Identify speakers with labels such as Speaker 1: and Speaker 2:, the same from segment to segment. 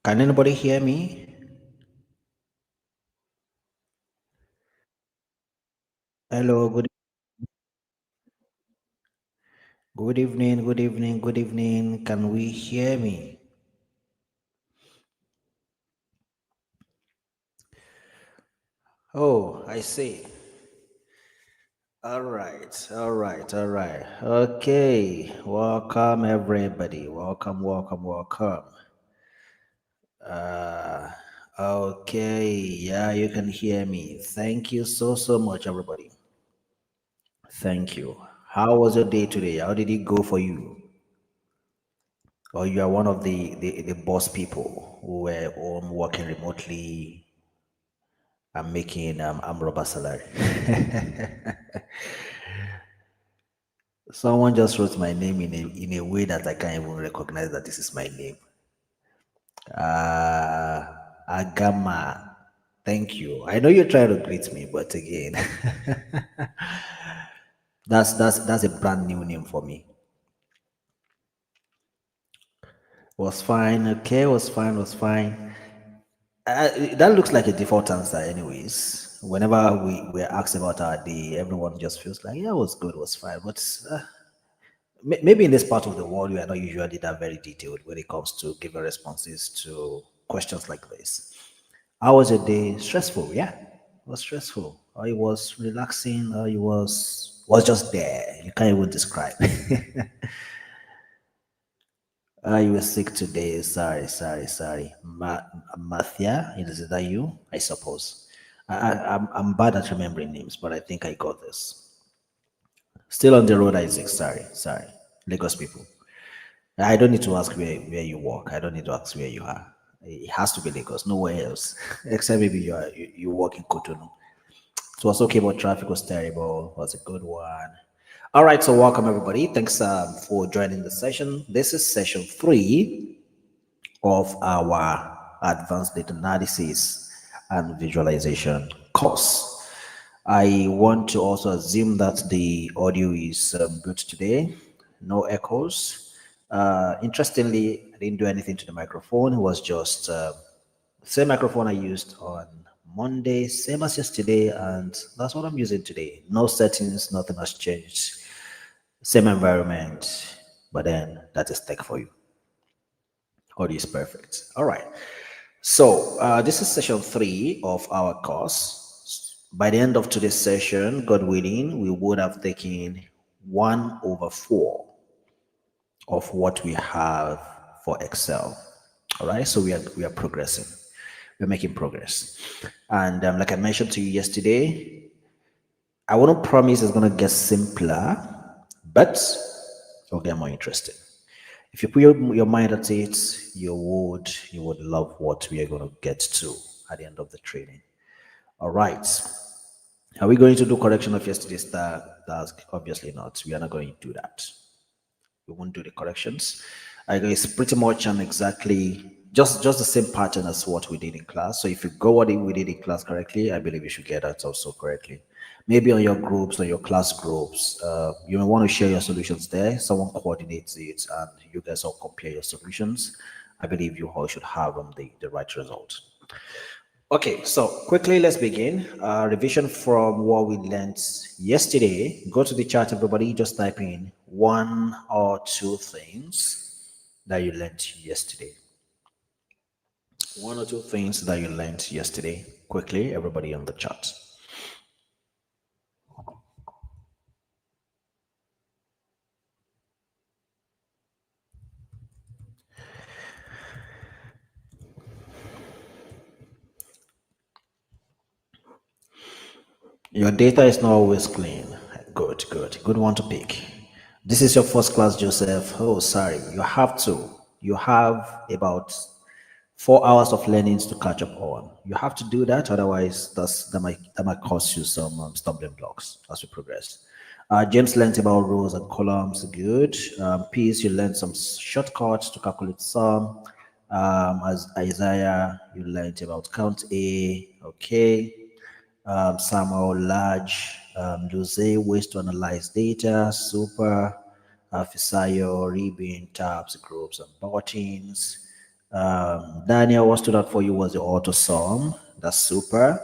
Speaker 1: Can anybody hear me? Hello, good evening, good evening, good evening. Can we hear me? Oh, I see. All right, all right, all right. Okay, welcome everybody. Welcome, welcome, welcome. Uh, okay, yeah, you can hear me. Thank you so much, everybody. Thank you. How was your day today? How did it go for you? Or you are one of the boss people who were home working remotely and making rubber salary. Someone just wrote my name in a way that I can't even recognize that this is my name. Agama. Thank you. I know you're trying to greet me, but again, that's a brand new name for me. Was fine, okay, was fine, was fine. That looks like a default answer, anyways. Whenever we're asked about our day, everyone just feels like, yeah, it was good, it was fine. But maybe in this part of the world, we are not usually that very detailed when it comes to giving responses to questions like this. How was your day? Stressful, yeah. It was stressful. Or it was relaxing, or it was just there. You can't even describe. You were sick today. Sorry, sorry, sorry. Mathia, is that you? I suppose. I'm bad at remembering names, but I think I got this. Still on the road, Isaac. Sorry, sorry. Lagos people. I don't need to ask where you work. I don't need to ask where you are. It has to be Lagos, nowhere else. Except maybe you work in Cotonou. It was okay, but traffic was terrible. It was a good one. All right, so welcome everybody. Thanks for joining the session. This is session 3 of our advanced data analysis and visualization course. I want to also assume that the audio is good today, no echoes. Interestingly, I didn't do anything to the microphone. It was just same microphone I used on Monday, same as yesterday, and that's what I'm using today. No settings, nothing has changed. Same environment, but then that is tech for you. Audio is perfect. All right. So this is session 3 of our course. By the end of today's session, God willing, we would have taken 1/4 of what we have for Excel. All right. So we are progressing. We're making progress. And like I mentioned to you yesterday, I wouldn't promise it's gonna get simpler, but it'll get more interesting. If you put your mind at it, you would love what we are going to get to at the end of the training. All right. Are we going to do correction of yesterday's task? Obviously not. We are not going to do that. We won't do the corrections. I guess pretty much an exactly just the same pattern as what we did in class. So if you go what we did in class correctly, I believe you should get that also correctly. Maybe on your groups, on your class groups, you may want to share your solutions there. Someone coordinates it, and you guys all compare your solutions. I believe you all should have the right result. Okay, so quickly let's begin. Revision from what we learned yesterday. Go to the chat, everybody. Just type in 1 or 2 things that you learned yesterday. 1 or 2 things that you learned yesterday. Quickly, everybody on the chat. Your data is not always clean. Good, good. Good one to pick. This is your first class, Joseph. Oh, sorry. You have to. You have about 4 hours of learnings to catch up on. You have to do that, otherwise that might cause you some stumbling blocks as we progress. James learned about rows and columns. Good. Peace, you learned some shortcuts to calculate sum. As Isaiah, you learned about count A. Okay. Samuel Large, Luze, ways to analyze data, Super, Fisayo, Ribbon, tabs, groups, and buttons. Daniel, what stood out for you was the auto sum. That's super.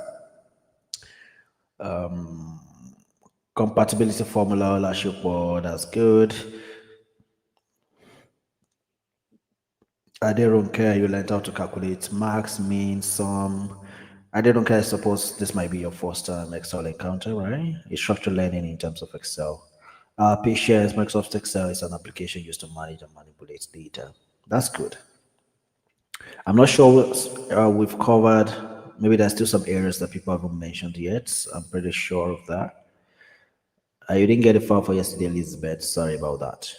Speaker 1: Compatibility formula, Lashupo, that's good. I don't care. You learned how to calculate max, mean, sum. I don't care. I suppose this might be your first time Excel encounter, right? It's structured learning in terms of Excel. Patience, Microsoft Excel is an application used to manage and manipulate data. That's good. I'm not sure we've covered. Maybe there's still some areas that people haven't mentioned yet. I'm pretty sure of that. You didn't get a file for yesterday, Elizabeth. Sorry about that.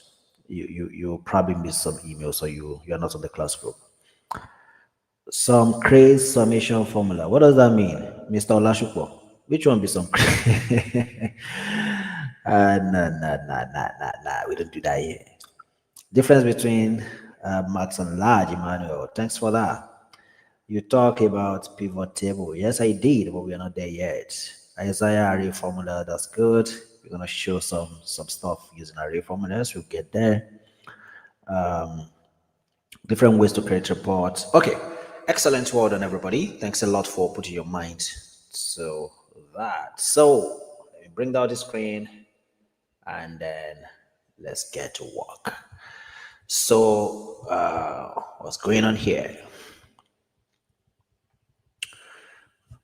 Speaker 1: You probably missed some emails, or you're not on the class group. Some craze summation formula. What does that mean, Mr. Olashupo? Which one be some craze? No. We don't do that here. Difference between max and large, Emmanuel. Thanks for that. You talk about pivot table. Yes, I did, but we're not there yet. Isaiah array formula, that's good. We're gonna show some stuff using array formulas. We'll get there. Different ways to create reports. Okay, excellent. Well done, everybody. Thanks a lot for putting your mind to that. So let me bring down the screen and then let's get to work. So what's going on here?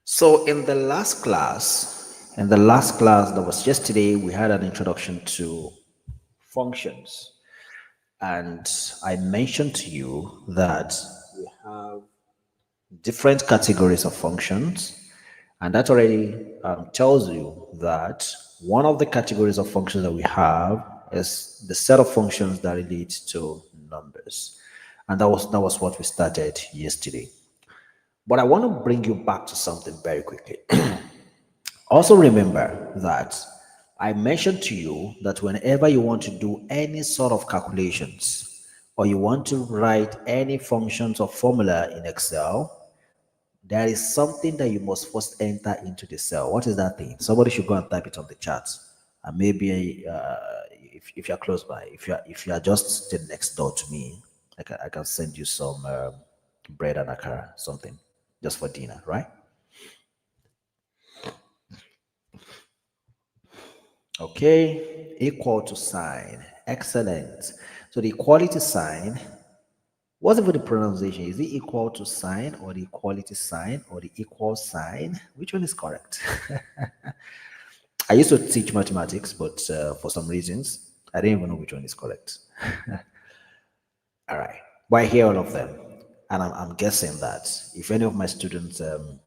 Speaker 1: So in the last class that was yesterday, we had an introduction to functions. And I mentioned to you that we have different categories of functions. And that already tells you that one of the categories of functions that we have is the set of functions that relate to numbers. And that was what we started yesterday. But I want to bring you back to something very quickly. Also remember that I mentioned to you that whenever you want to do any sort of calculations or you want to write any functions or formula in Excel, there is something that you must first enter into the cell. What is that thing? Somebody should go and type it on the chat. And maybe if you're close by, if you're just the next door to me, I can send you some bread and akara, something, just for dinner, right? Okay, equal to sign. Excellent. So the equality sign, what's even the pronunciation? Is it equal to sign or the equality sign or the equal sign? Which one is correct? I used to teach mathematics, but for some reasons, I didn't even know which one is correct. All right. But I hear all of them. And I'm guessing that if any of my students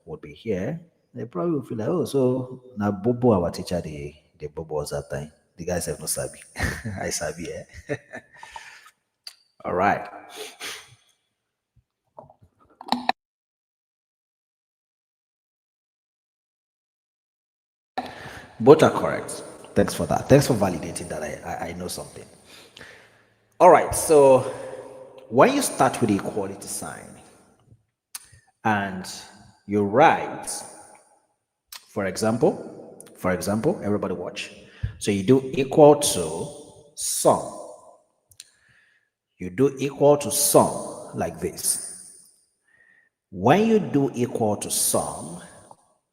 Speaker 1: would be here, they probably would feel like, oh, so now Bobo, our teacher, the Bobo was that time. The guys have no sabi. I sabi, eh? All right. Both are correct. Thanks for that. Thanks for validating that I know something. All right. So when you start with the equality sign and you write, for example, everybody watch. So you do equal to sum. You do equal to sum like this. When you do equal to sum,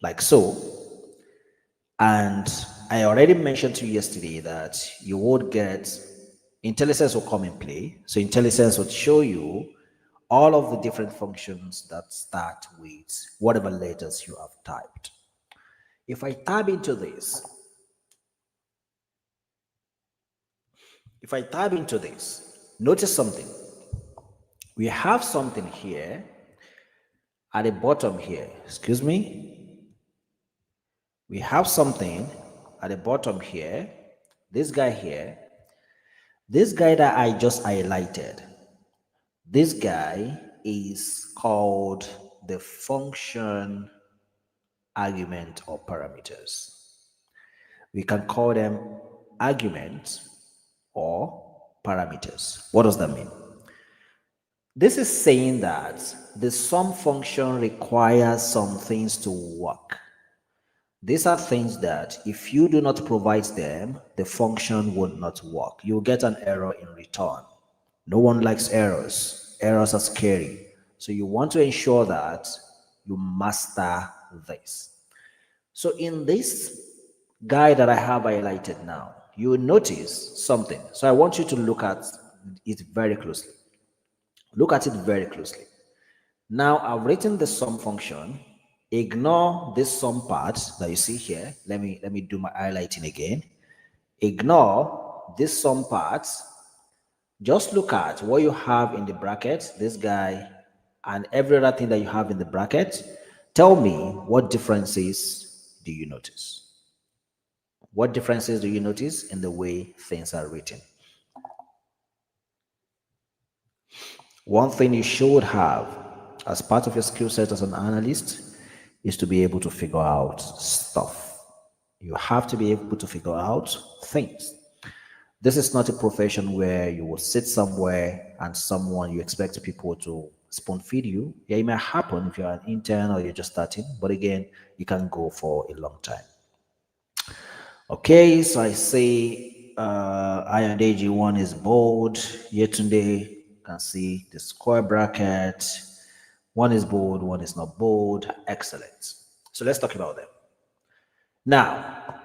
Speaker 1: like so, and I already mentioned to you yesterday that you would get IntelliSense will come in play. So IntelliSense would show you all of the different functions that start with whatever letters you have typed. If I tab into this, notice something. We have something here at the bottom here. Excuse me. We have something at the bottom here. This guy here. This guy that I just highlighted. This guy is called the function argument or parameters. We can call them arguments or parameters. What does that mean? This is saying that the sum function requires some things to work. These are things that if you do not provide them, the function would not work. You'll get an error in return. No one likes errors. Errors are scary. So you want to ensure that you master this. So in this guide that I have highlighted now, you will notice something. So I want you to look at it very closely. Look at it very closely. Now I've written the sum function. Ignore this sum part that you see here. Let me do my highlighting again. Ignore this sum part. Just look at what you have in the bracket, this guy, and every other thing that you have in the bracket. Tell me, what differences do you notice? What differences do you notice in the way things are written? One thing you should have as part of your skill set as an analyst is to be able to figure out stuff. You have to be able to figure out things. This is not a profession where you will sit somewhere and someone you expect people to spoon feed you. Yeah, it may happen if you're an intern or you're just starting, but again, you can go for a long time. Okay, so I say I and AG1 is bold. Yetunde, you can see the square bracket. One is bold, one is not bold. Excellent. So let's talk about them. Now,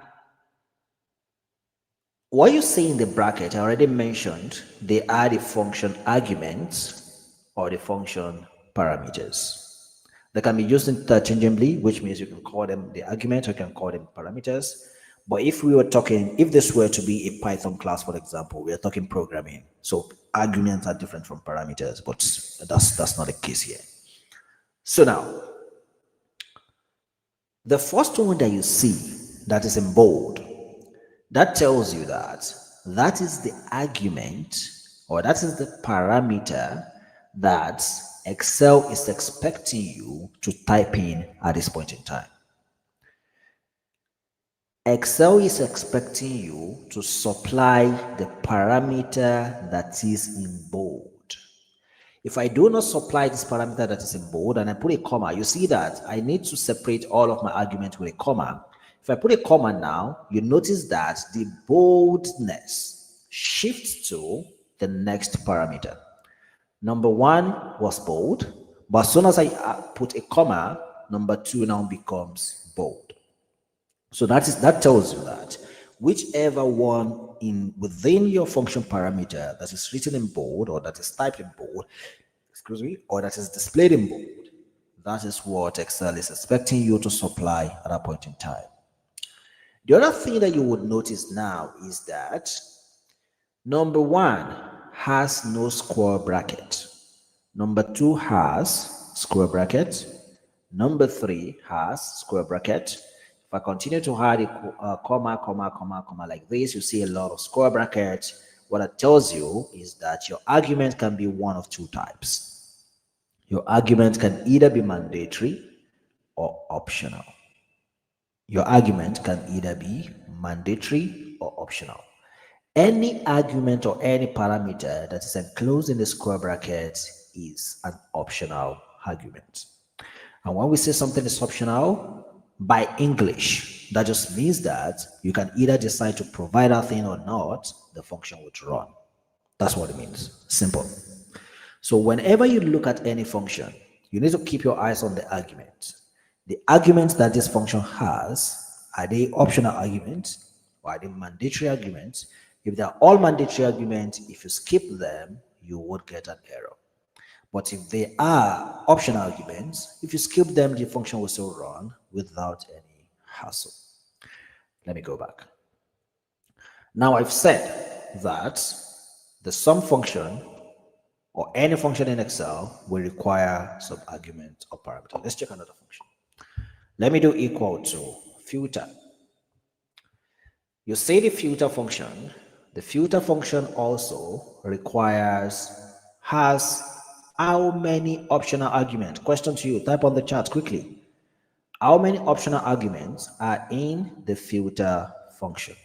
Speaker 1: what you see in the bracket, I already mentioned, they are the function arguments or the function parameters. They can be used interchangeably, which means you can call them the argument or you can call them parameters. But if we were talking, if this were to be a Python class, for example, we are talking programming. So arguments are different from parameters, but that's not the case here. So now, the first one that you see that is in bold, that tells you that that is the argument or that is the parameter that Excel is expecting you to type in at this point in time. Excel is expecting you to supply the parameter that is in bold. If I do not supply this parameter that is in bold and I put a comma, you see that I need to separate all of my arguments with a comma. If I put a comma now, you notice that the boldness shifts to the next parameter. Number one was bold, but as soon as I put a comma, number two now becomes bold. So that tells you that whichever one within your function parameter that is written in bold or that is typed in bold, or that is displayed in bold, that is what Excel is expecting you to supply at that point in time. The other thing that you would notice now is that number one has no square bracket. Number two has square bracket. Number three has square bracket. If I continue to add a comma like this, you see a lot of square brackets. What it tells you is that your argument can be one of two types. Your argument can either be mandatory or optional. Your argument can either be mandatory or optional. Any argument or any parameter that is enclosed in the square bracket is an optional argument. And when we say something is optional, by English, that just means that you can either decide to provide that thing or not, the function would run. That's what it means. Simple. So whenever you look at any function, you need to keep your eyes on the argument. The arguments that this function has, are they optional arguments or are they mandatory arguments? If they're all mandatory arguments, if you skip them, you would get an error. But if they are optional arguments, if you skip them, the function will still run without any hassle. Let me go back. Now I've said that the sum function or any function in Excel will require some argument or parameter. Let's check another function. Let me do equal to filter. You see the filter function. The filter function also has how many optional arguments? Question to you, type on the chat quickly. How many optional arguments are in the filter function?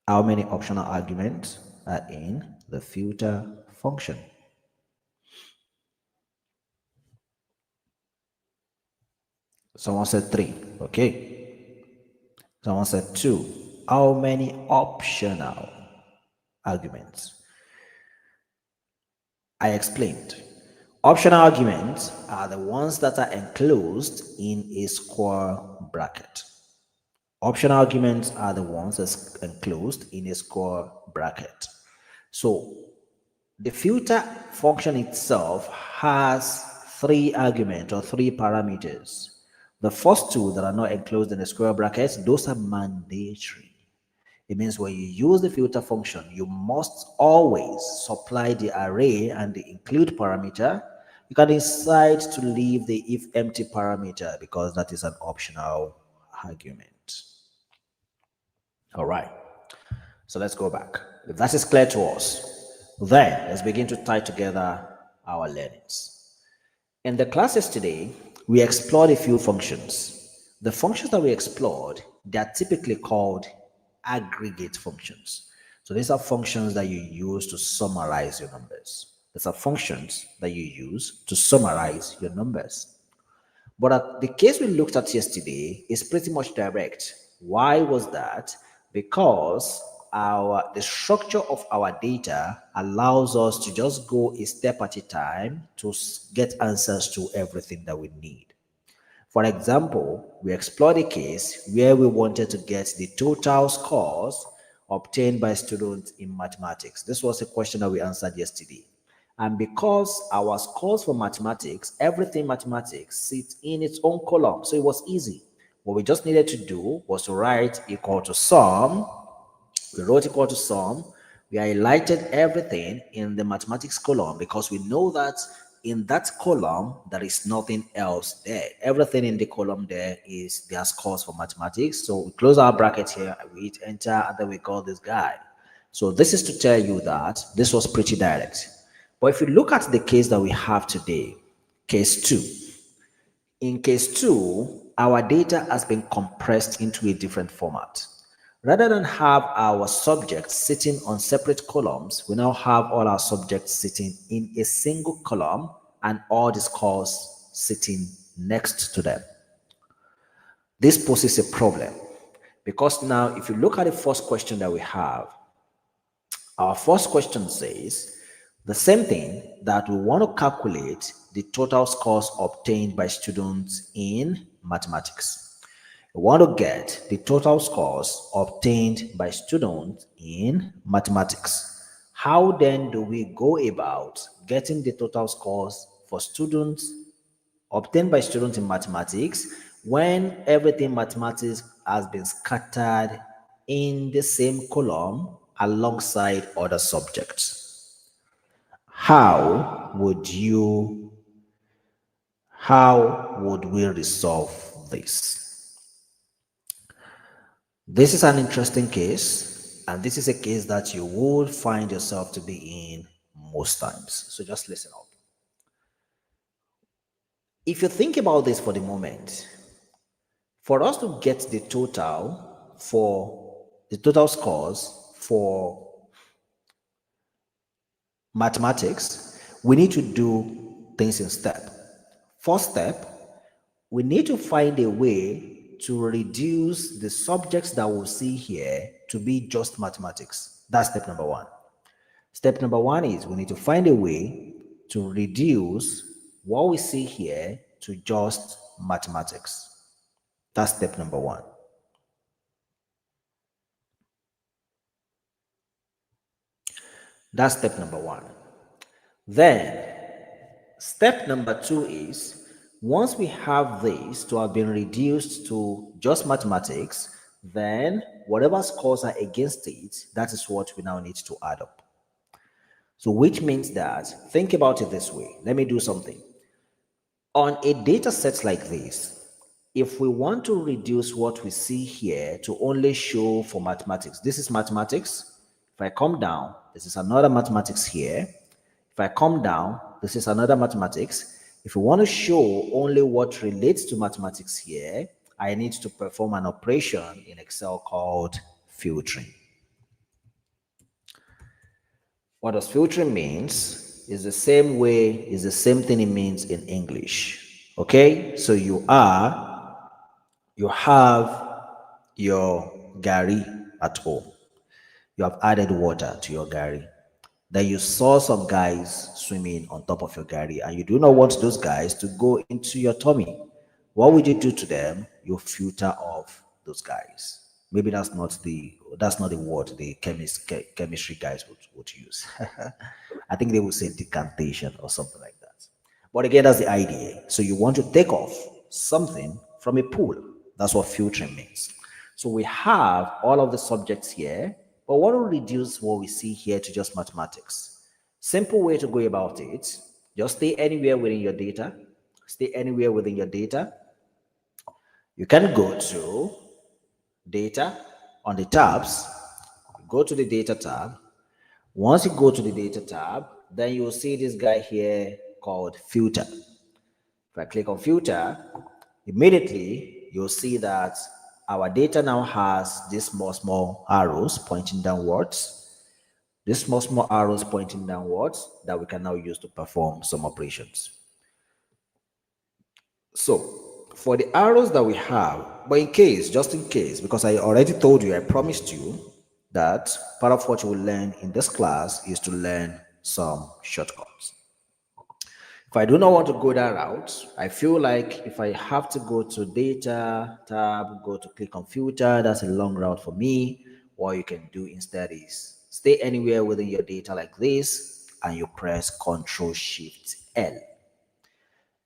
Speaker 1: How many optional arguments are in the filter function? Someone said 3. Okay. Someone said 2. How many optional arguments? I explained. Optional arguments are the ones that are enclosed in a square bracket. Optional arguments are the ones that's enclosed in a square bracket. So the filter function itself has three arguments or three parameters. The first two that are not enclosed in the square brackets, those are mandatory. It means when you use the filter function, you must always supply the array and the include parameter. You can decide to leave the if empty parameter because that is an optional argument. All right. So let's go back. If that is clear to us, then let's begin to tie together our learnings. In the classes today, we explored a few functions. The functions that we explored, they are typically called aggregate functions. So these are functions that you use to summarize your numbers. These are functions that you use to summarize your numbers. But the case we looked at yesterday is pretty much direct. Why was that? Because the structure of our data allows us to just go a step at a time to get answers to everything that we need. For example, we explored a case where we wanted to get the total scores obtained by students in mathematics. This was a question that we answered yesterday. And because our scores for mathematics, everything mathematics sits in its own column, so it was easy. What we just needed to do was to write equal to sum. We wrote equal to sum. We highlighted everything in the mathematics column because we know that in that column, there is nothing else there. Everything in the column there is their scores for mathematics. So we close our bracket here, we hit enter, and then we call this guy. So this is to tell you that this was pretty direct. But if you look at the case that we have today, case 2, in case 2, our data has been compressed into a different format. Rather than have our subjects sitting on separate columns, we now have all our subjects sitting in a single column and all the scores sitting next to them. This poses a problem because now if you look at the first question that we have, our first question says the same thing that we want to calculate the total scores obtained by students in mathematics. We want to get the total scores obtained by students in mathematics. How then do we go about getting the total scores for students obtained by students in mathematics when everything mathematics has been scattered in the same column alongside other subjects? How would we resolve this? This is an interesting case, and this is a case that you would find yourself to be in most times. So just listen up. If you think about this for the moment, for us to get the total scores for mathematics, we need to do things in step. First step, we need to find a way to reduce the subjects that we'll see here to be just mathematics. That's step number 1. Step number 1 is we need to find a way to reduce what we see here to just mathematics. That's step number 1. That's step number 1. Then, step number 2 is once we have this to have been reduced to just mathematics, then whatever scores are against it, that is what we now need to add up. So which means that, think about it this way. Let me do something. On a data set like this, if we want to reduce what we see here to only show for mathematics, this is mathematics. If I come down, this is another mathematics here. If I come down, this is another mathematics. If we want to show only what relates to mathematics here, I need to perform an operation in Excel called filtering. What does filtering means is the same thing it means in English. Okay? So you have your gari at home. You have added water to your gari. Then you saw some guys swimming on top of your gari, and you do not want those guys to go into your tummy. What would you do to them? You filter off those guys. Maybe that's not the word the chemistry guys would use. I think they would say decantation or something like that. But again, that's the idea. So you want to take off something from a pool. That's what filtering means. So we have all of the subjects here, but want to reduce what we see here to just mathematics. Simple way to go about it, just stay anywhere within your data. Stay anywhere within your data. You can go to data on the tabs. Go to the data tab. Once you go to the data tab, then you will see this guy here called filter. If I click on filter, immediately you'll see that our data now has these small arrows pointing downwards. These small arrows pointing downwards that we can now use to perform some operations. So for the arrows that we have, but just in case, because I already told you, I promised you that part of what you will learn in this class is to learn some shortcuts. If I do not want to go that route, I feel like if I have to go to data tab, go to click on filter, that's a long route for me. What you can do instead is stay anywhere within your data like this, and you press Ctrl Shift L.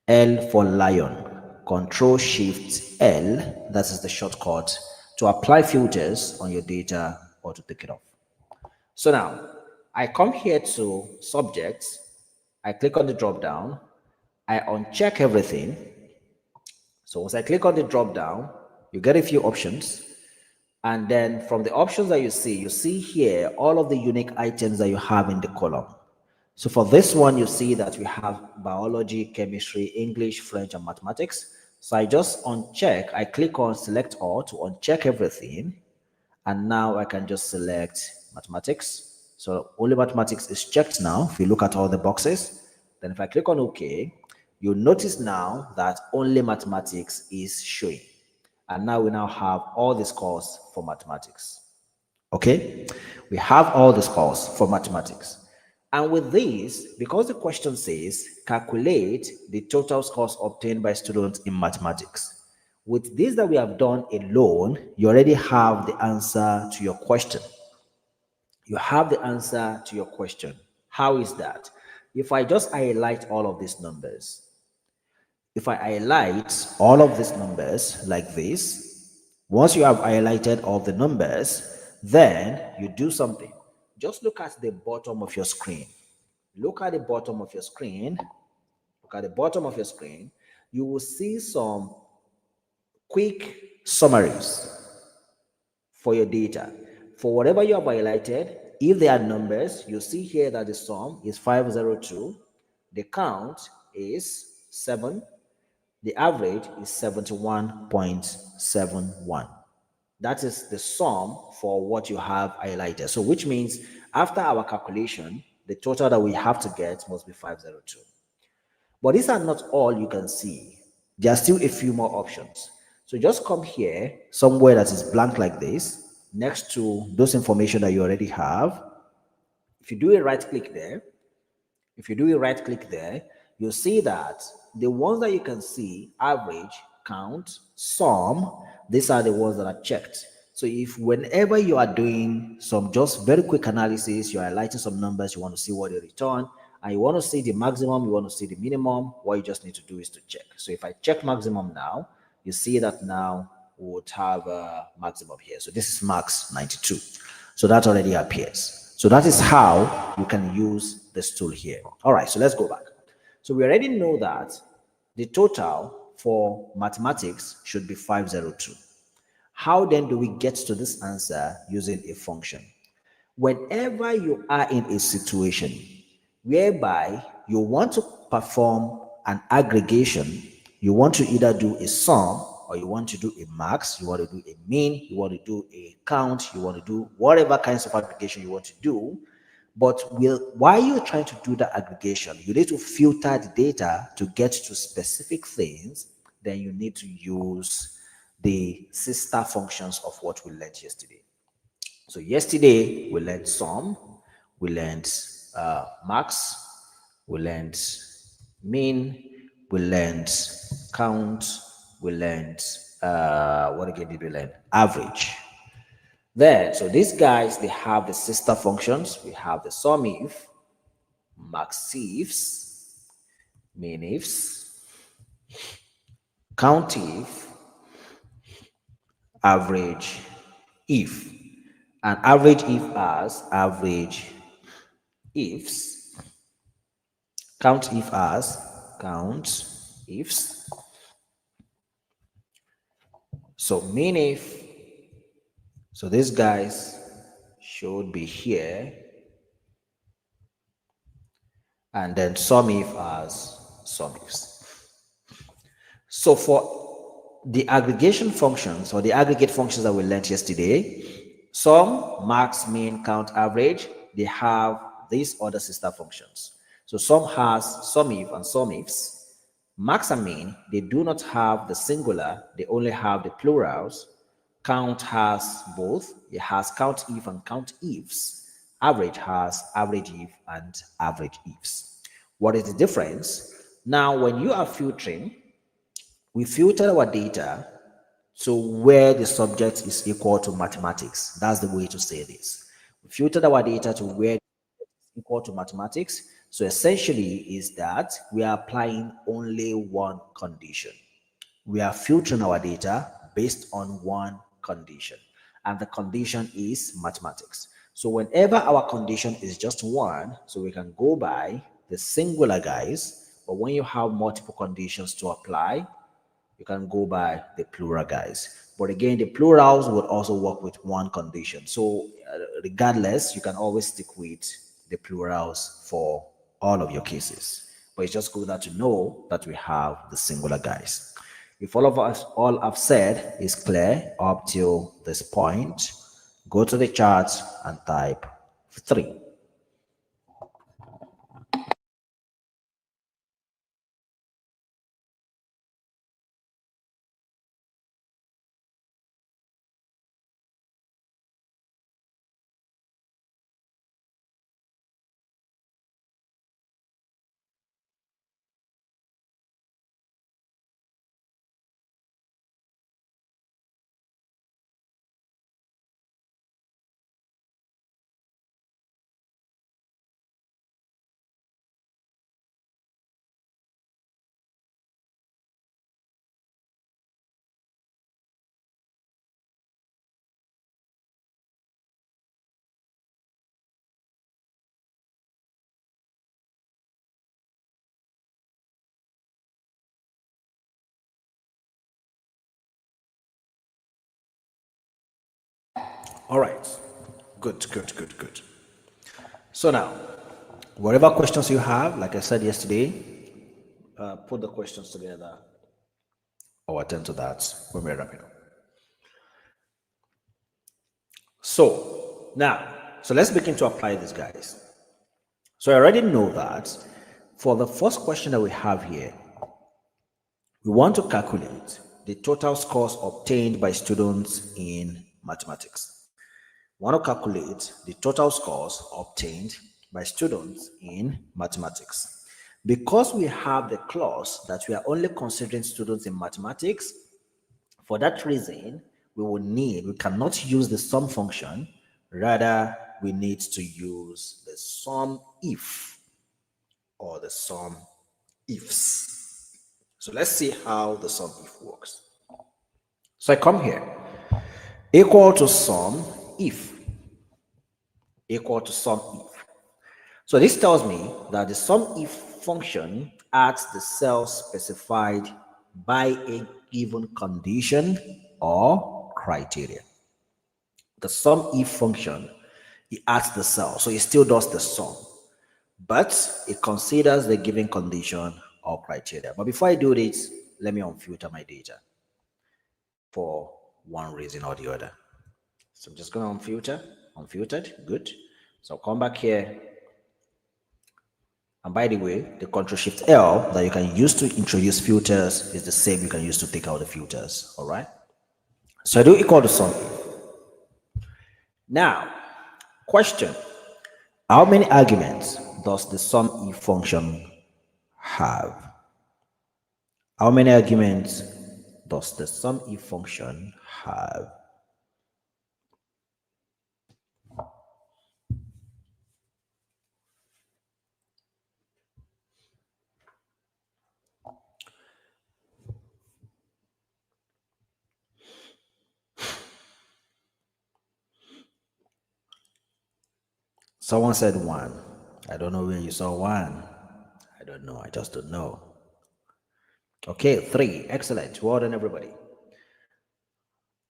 Speaker 1: L for lion. Ctrl Shift L, that is the shortcut to apply filters on your data or to take it off. So now I come here to subjects, I click on the drop down, I uncheck everything. So once I click on the drop down, you get a few options. And then from the options that you see here all of the unique items that you have in the column. So for this one, you see that we have biology, chemistry, English, French, and mathematics. So I just uncheck, I click on select all to uncheck everything. And now I can just select mathematics. So only mathematics is checked now. If you look at all the boxes, then if I click on OK, you'll notice now that only mathematics is showing. And now we now have all the scores for mathematics. Okay, we have all the scores for mathematics. And with this, because the question says calculate the total scores obtained by students in mathematics, with this that we have done alone, you already have the answer to your question. You have the answer to your question. How is that? If I just highlight all of these numbers, if I highlight all of these numbers like this, once you have highlighted all the numbers, then you do something. Just look at the bottom of your screen. Look at the bottom of your screen. Look at the bottom of your screen. You will see some quick summaries for your data. For whatever you have highlighted, if there are numbers, you see here that the sum is 502, the count is 7, the average is 71.71. That is the sum for what you have highlighted. So which means after our calculation, the total that we have to get must be 502. But these are not all you can see. There are still a few more options. So just come here, somewhere that is blank like this, next to those information that you already have. If you do a right click there, you'll see that the ones that you can see, average, count, sum, these are the ones that are checked. So if whenever you are doing some just very quick analysis, you're highlighting some numbers, you want to see what they return, and you want to see the maximum, you want to see the minimum, what you just need to do is to check. So if I check maximum now, you see that now we would have a maximum here. So this is max 92. So that already appears. So that is how you can use this tool here. All right, so let's go back. So we already know that the total for mathematics should be 502. How then do we get to this answer using a function? Whenever you are in a situation whereby you want to perform an aggregation, you want to either do a sum or you want to do a max, you want to do a mean, you want to do a count, you want to do whatever kinds of aggregation you want to do. But while you're trying to do the aggregation, you need to filter the data to get to specific things. Then you need to use the sister functions of what we learned yesterday. So yesterday we learned sum, we learned max, we learned mean, we learned count, we learned what again did we learn? Average. Then, so these guys, they have the sister functions. We have the SUMIF, maxifs, minifs, countif, average if. And average if as average ifs, count if as count ifs. So mean if, so these guys should be here, and then sum if as sum ifs. So for the aggregation functions or the aggregate functions that we learned yesterday, sum, max, mean, count, average, they have these other sister functions. So sum has sum if and sum ifs. Max and mean, they do not have the singular, they only have the plurals. Count has both. It has count if and count ifs. Average has average if and average ifs. What is the difference? Now, when you are filtering, we filter our data to where the subject is equal to mathematics. That's the way to say this. We filtered our data to where it's equal to mathematics. So essentially is that we are applying only one condition. We are filtering our data based on one condition, and the condition is mathematics. So whenever our condition is just one, so we can go by the singular guys, but when you have multiple conditions to apply, you can go by the plural guys. But again, the plurals would also work with one condition. So regardless, you can always stick with the plurals for all of your cases. But it's just good that to know that we have the singular guys. If all of us, all I've said is clear up till this point, go to the chart and type 3. All right. Good, good, good, good. So now, whatever questions you have, like I said yesterday, put the questions together. I'll attend to that when we're wrapping up. So now, so let's begin to apply this, guys. So I already know that for the first question that we have here, we want to calculate the total scores obtained by students in mathematics. We want to calculate the total scores obtained by students in mathematics. Because we have the clause that we are only considering students in mathematics, for that reason, we cannot use the sum function, rather we need to use the sum if or the sum ifs. So let's see how the sum if works. So I come here, equal to sum if, equal to sum if. So this tells me that the sum if function adds the cells specified by a given condition or criteria. The sum if function, it adds the cell, so it still does the sum, but it considers the given condition or criteria. But before I do this, let me unfilter my data for one reason or the other. So I'm just going to unfilter, unfiltered, good. So I'll come back here. And by the way, the Ctrl+Shift+L that you can use to introduce filters is the same you can use to take out the filters, all right? So I do equal to sum. Now, question, How many arguments does the SUMIF function have? How many arguments does the SUMIF function have? Someone said one. I don't know where you saw one. I don't know. I just don't know. Okay, three. Excellent. Well done, everybody.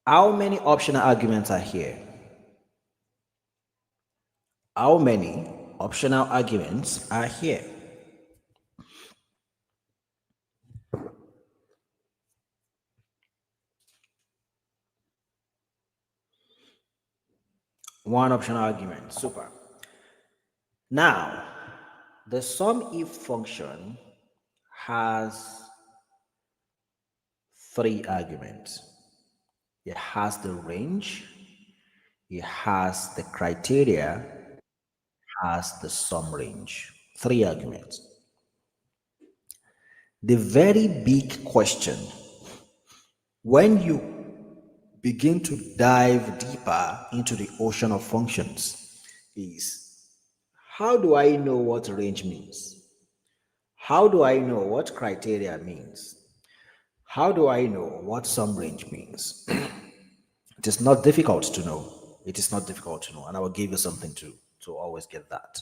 Speaker 1: How many optional arguments are here? How many optional arguments are here? One optional argument. Super. Now, the SUMIF function has three arguments. It has the range, it has the criteria, has the sum range. Three arguments. The very big question when you begin to dive deeper into the ocean of functions is, how do I know what range means? How do I know what criteria means? How do I know what sum range means? It is not difficult to know. It is not difficult to know. And I will give you something to always get that.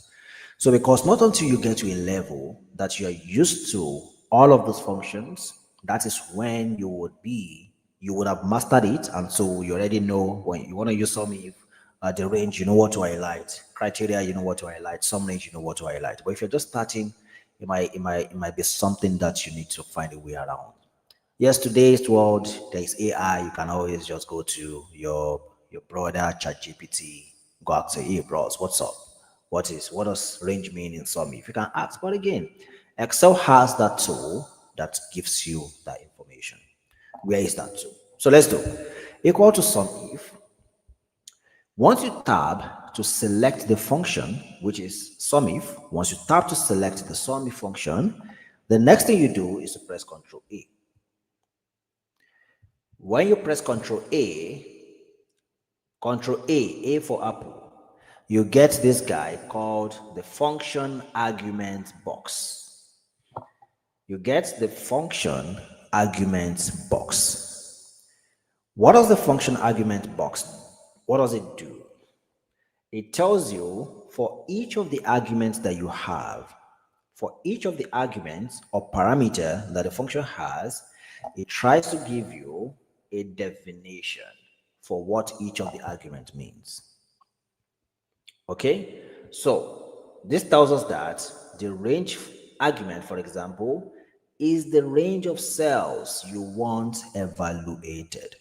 Speaker 1: So, because not until you get to a level that you are used to all of those functions, that is when you would have mastered it. And so you already know when you want to use some if the range, you know what to highlight, criteria, you know what to highlight, some range, you know what to highlight. But if you're just starting, it might be something that you need to find a way around. Yes, today's world, there is AI. You can always just go to your brother ChatGPT, go ask say, hey bros, what's up? What does range mean in some? If you can ask, but again, Excel has that tool that gives you that information. Where is that tool? So let's do equal to sum if. Once you tab to select the function, which is SUMIF, once you tab to select the SUMIF function, the next thing you do is to press Ctrl A. When you press Ctrl A for Apple, you get this guy called the function argument box. You get the function argument box. What does the function argument box? What does it do? It tells you for each of the arguments that you have, for each of the arguments or parameter that the function has, it tries to give you a definition for what each of the argument means. Okay, so this tells us that the range argument, for example, is the range of cells you want evaluated.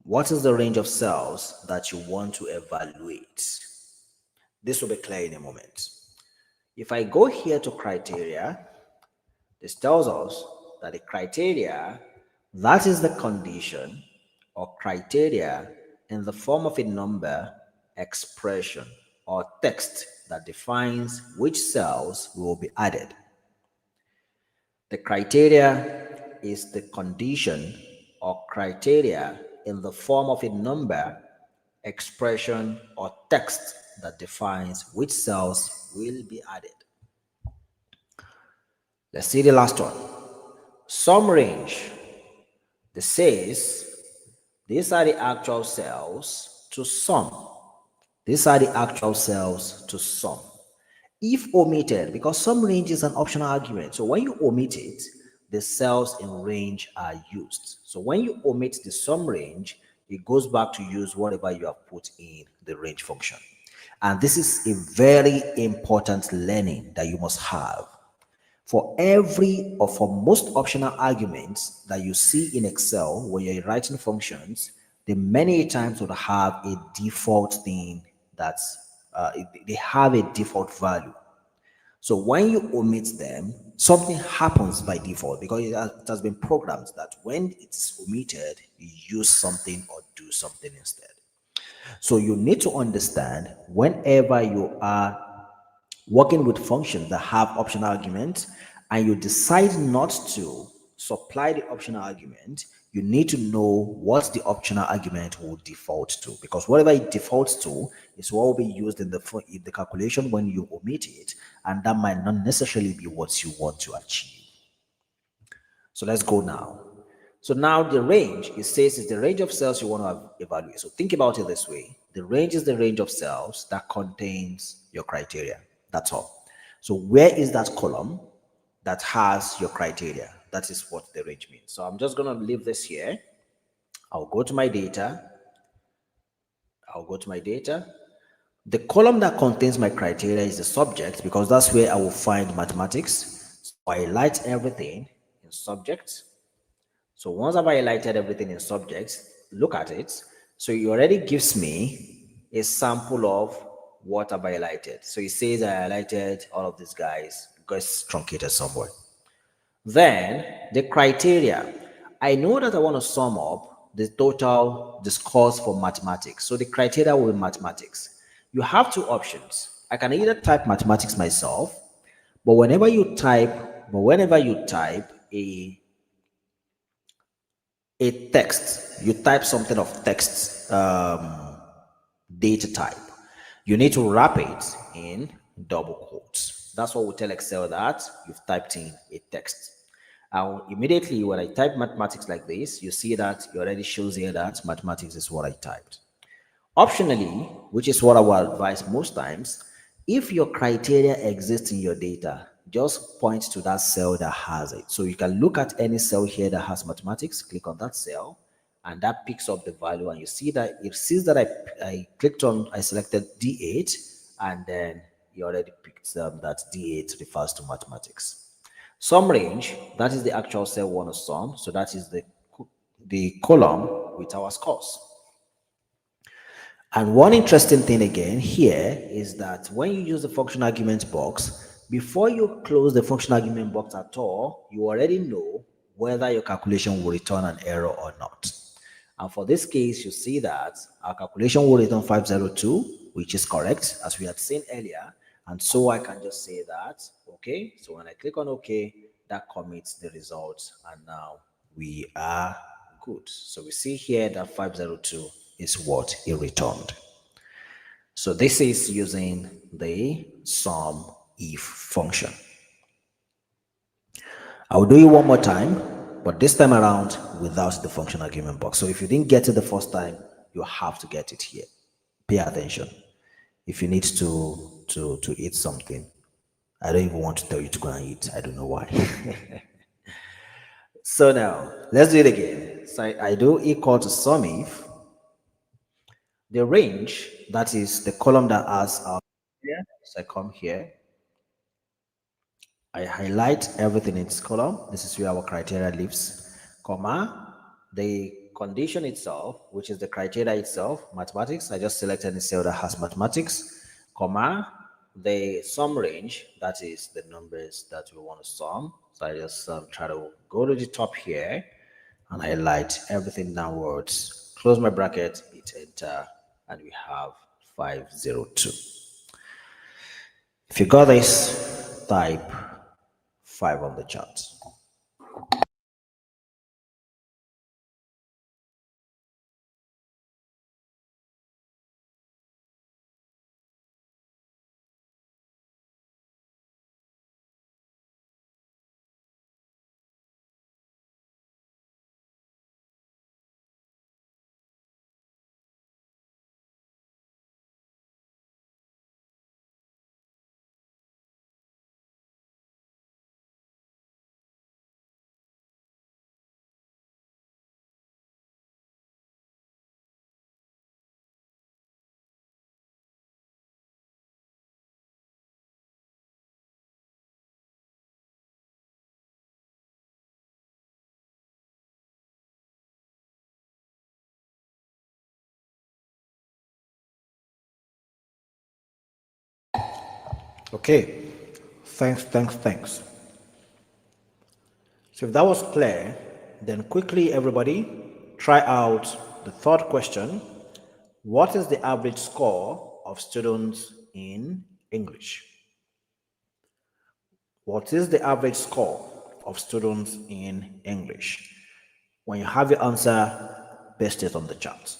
Speaker 1: What is the range of cells that you want to evaluate? This will be clear in a moment. If I go here to criteria, this tells us that the criteria, that is the condition or criteria in the form of a number, expression, or text that defines which cells will be added. The criteria is the condition or criteria in the form of a number, expression, or text that defines which cells will be added. Let's see the last one. Sum range. This says these are the actual cells to sum. These are the actual cells to sum. If omitted, because sum range is an optional argument, so when you omit it, the cells in range are used. So when you omit the sum range, it goes back to use whatever you have put in the range function. And this is a very important learning that you must have. For every or for most optional arguments that you see in Excel when you're writing functions, they many times would have a default thing that's they have a default value. So when you omit them, something happens by default because it has been programmed that when it's omitted, you use something or do something instead. So you need to understand whenever you are working with functions that have optional arguments and you decide not to supply the optional argument, you need to know what the optional argument will default to, because whatever it defaults to is what will be used in the calculation when you omit it, and that might not necessarily be what you want to achieve. So let's go now. So now the range, it says, is the range of cells you want to evaluate. So think about it this way. The range is the range of cells that contains your criteria. That's all. So where is that column that has your criteria? That is what the range means. So I'm just going to leave this here. I'll go to my data. The column that contains my criteria is the subject, because that's where I will find mathematics. So I highlight everything in subject. So once I've highlighted everything in subjects, look at it. So it already gives me a sample of what I've highlighted. So it says I highlighted all of these guys because it's truncated somewhere. Then the criteria. I know that I want to sum up the total, the scores for mathematics. So the criteria will be mathematics. You have two options. I can either type mathematics myself, but whenever you type a text, you type something of text data type, you need to wrap it in double quotes. That's what we tell Excel that you've typed in a text. And immediately when I type mathematics like this, you see that it already shows here that mathematics is what I typed. Optionally, which is what I will advise most times, if your criteria exists in your data, just point to that cell that has it. So you can look at any cell here that has mathematics, click on that cell, and that picks up the value. And you see that it sees that I selected D8, and then you already picked that D8 refers to mathematics. Sum range, that is the actual cell we want to sum. So that is the column with our scores. And one interesting thing again here is that when you use the function argument box, before you close the function argument box at all, you already know whether your calculation will return an error or not. And for this case, you see that our calculation will return 502, which is correct, as we had seen earlier. And so I can just say that, okay. So when I click on okay, that commits the results, and now we are good. So we see here that 502 is what it returned. So this is using the SUMIF function. I will do it one more time, but this time around without the function argument box. So if you didn't get it the first time, you have to get it here. Pay attention. If you need to eat something, I don't even want to tell you to go and eat. I don't know why. So now let's do it again. So I do equal to SUMIF. The range, that is the column that has our, yeah. So I come here, I highlight everything in this column. This is where our criteria lives, comma, the condition itself, which is the criteria itself, mathematics. I just selected a cell that has mathematics, comma, the sum range, that is the numbers that we want to sum. So I just try to go to the top here and highlight everything downwards, close my bracket, hit enter, and we have 502. If you got this, type 5 on the chart. Okay, thanks. So if that was clear, then quickly everybody try out the third question What is the average score of students in English? What is the average score of students in English? When you have your answer, paste it on the chat.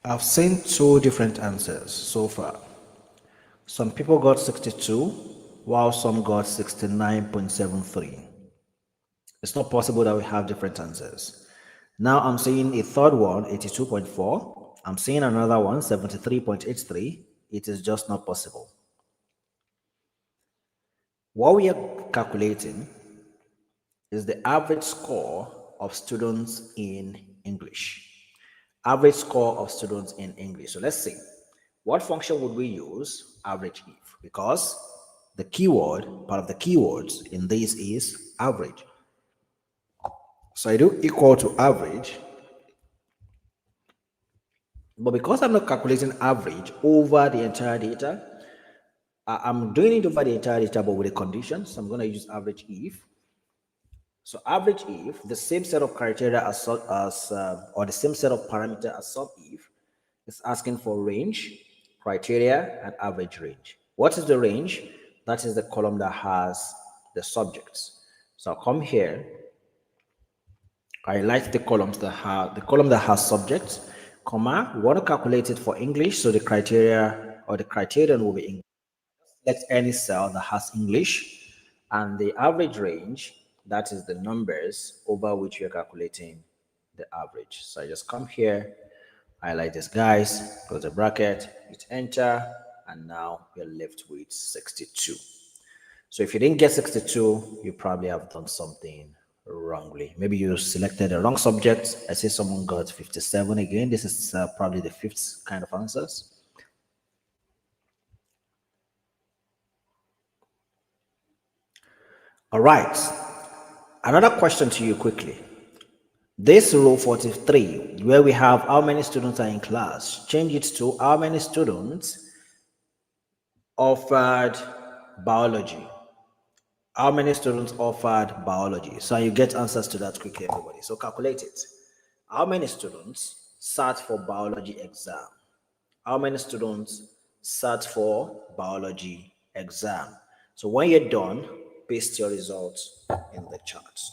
Speaker 1: I've seen two different answers so far. Some people got 62, while some got 69.73. It's not possible that we have different answers. Now I'm seeing a third one, 82.4. I'm seeing another one, 73.83. It is just not possible. What we are calculating is the average score of students in English. Average score of students in English. So let's see. What function would we use? Average if. Because the keyword, part of the keywords in this is average. So I do equal to average. But because I'm not calculating average over the entire data, I'm doing it over the entire data, but with a condition. So I'm going to use average if. So average if, the same set of criteria or the same set of parameter as sum if, is asking for range, criteria, and average range. What is the range? That is the column that has the subjects. So I'll come here. I like the columns that have the column that has subjects, comma. We want to calculate it for English, so the criteria or the criterion will be English. Select any cell that has English, and the average range, that is the numbers over which we are calculating the average. So I just come here, highlight this, guys, close the bracket, hit enter, and now we're left with 62. So if you didn't get 62, you probably have done something wrongly. Maybe you selected the wrong subject. I see someone got 57 again. This is probably the fifth kind of answers. All right. Another question to you quickly. This row 43, where we have how many students are in class, change it to how many students offered biology. How many students offered biology? So you get answers to that quickly, everybody. So calculate it. How many students sat for biology exam? How many students sat for biology exam? So when you're done, paste your results in the charts.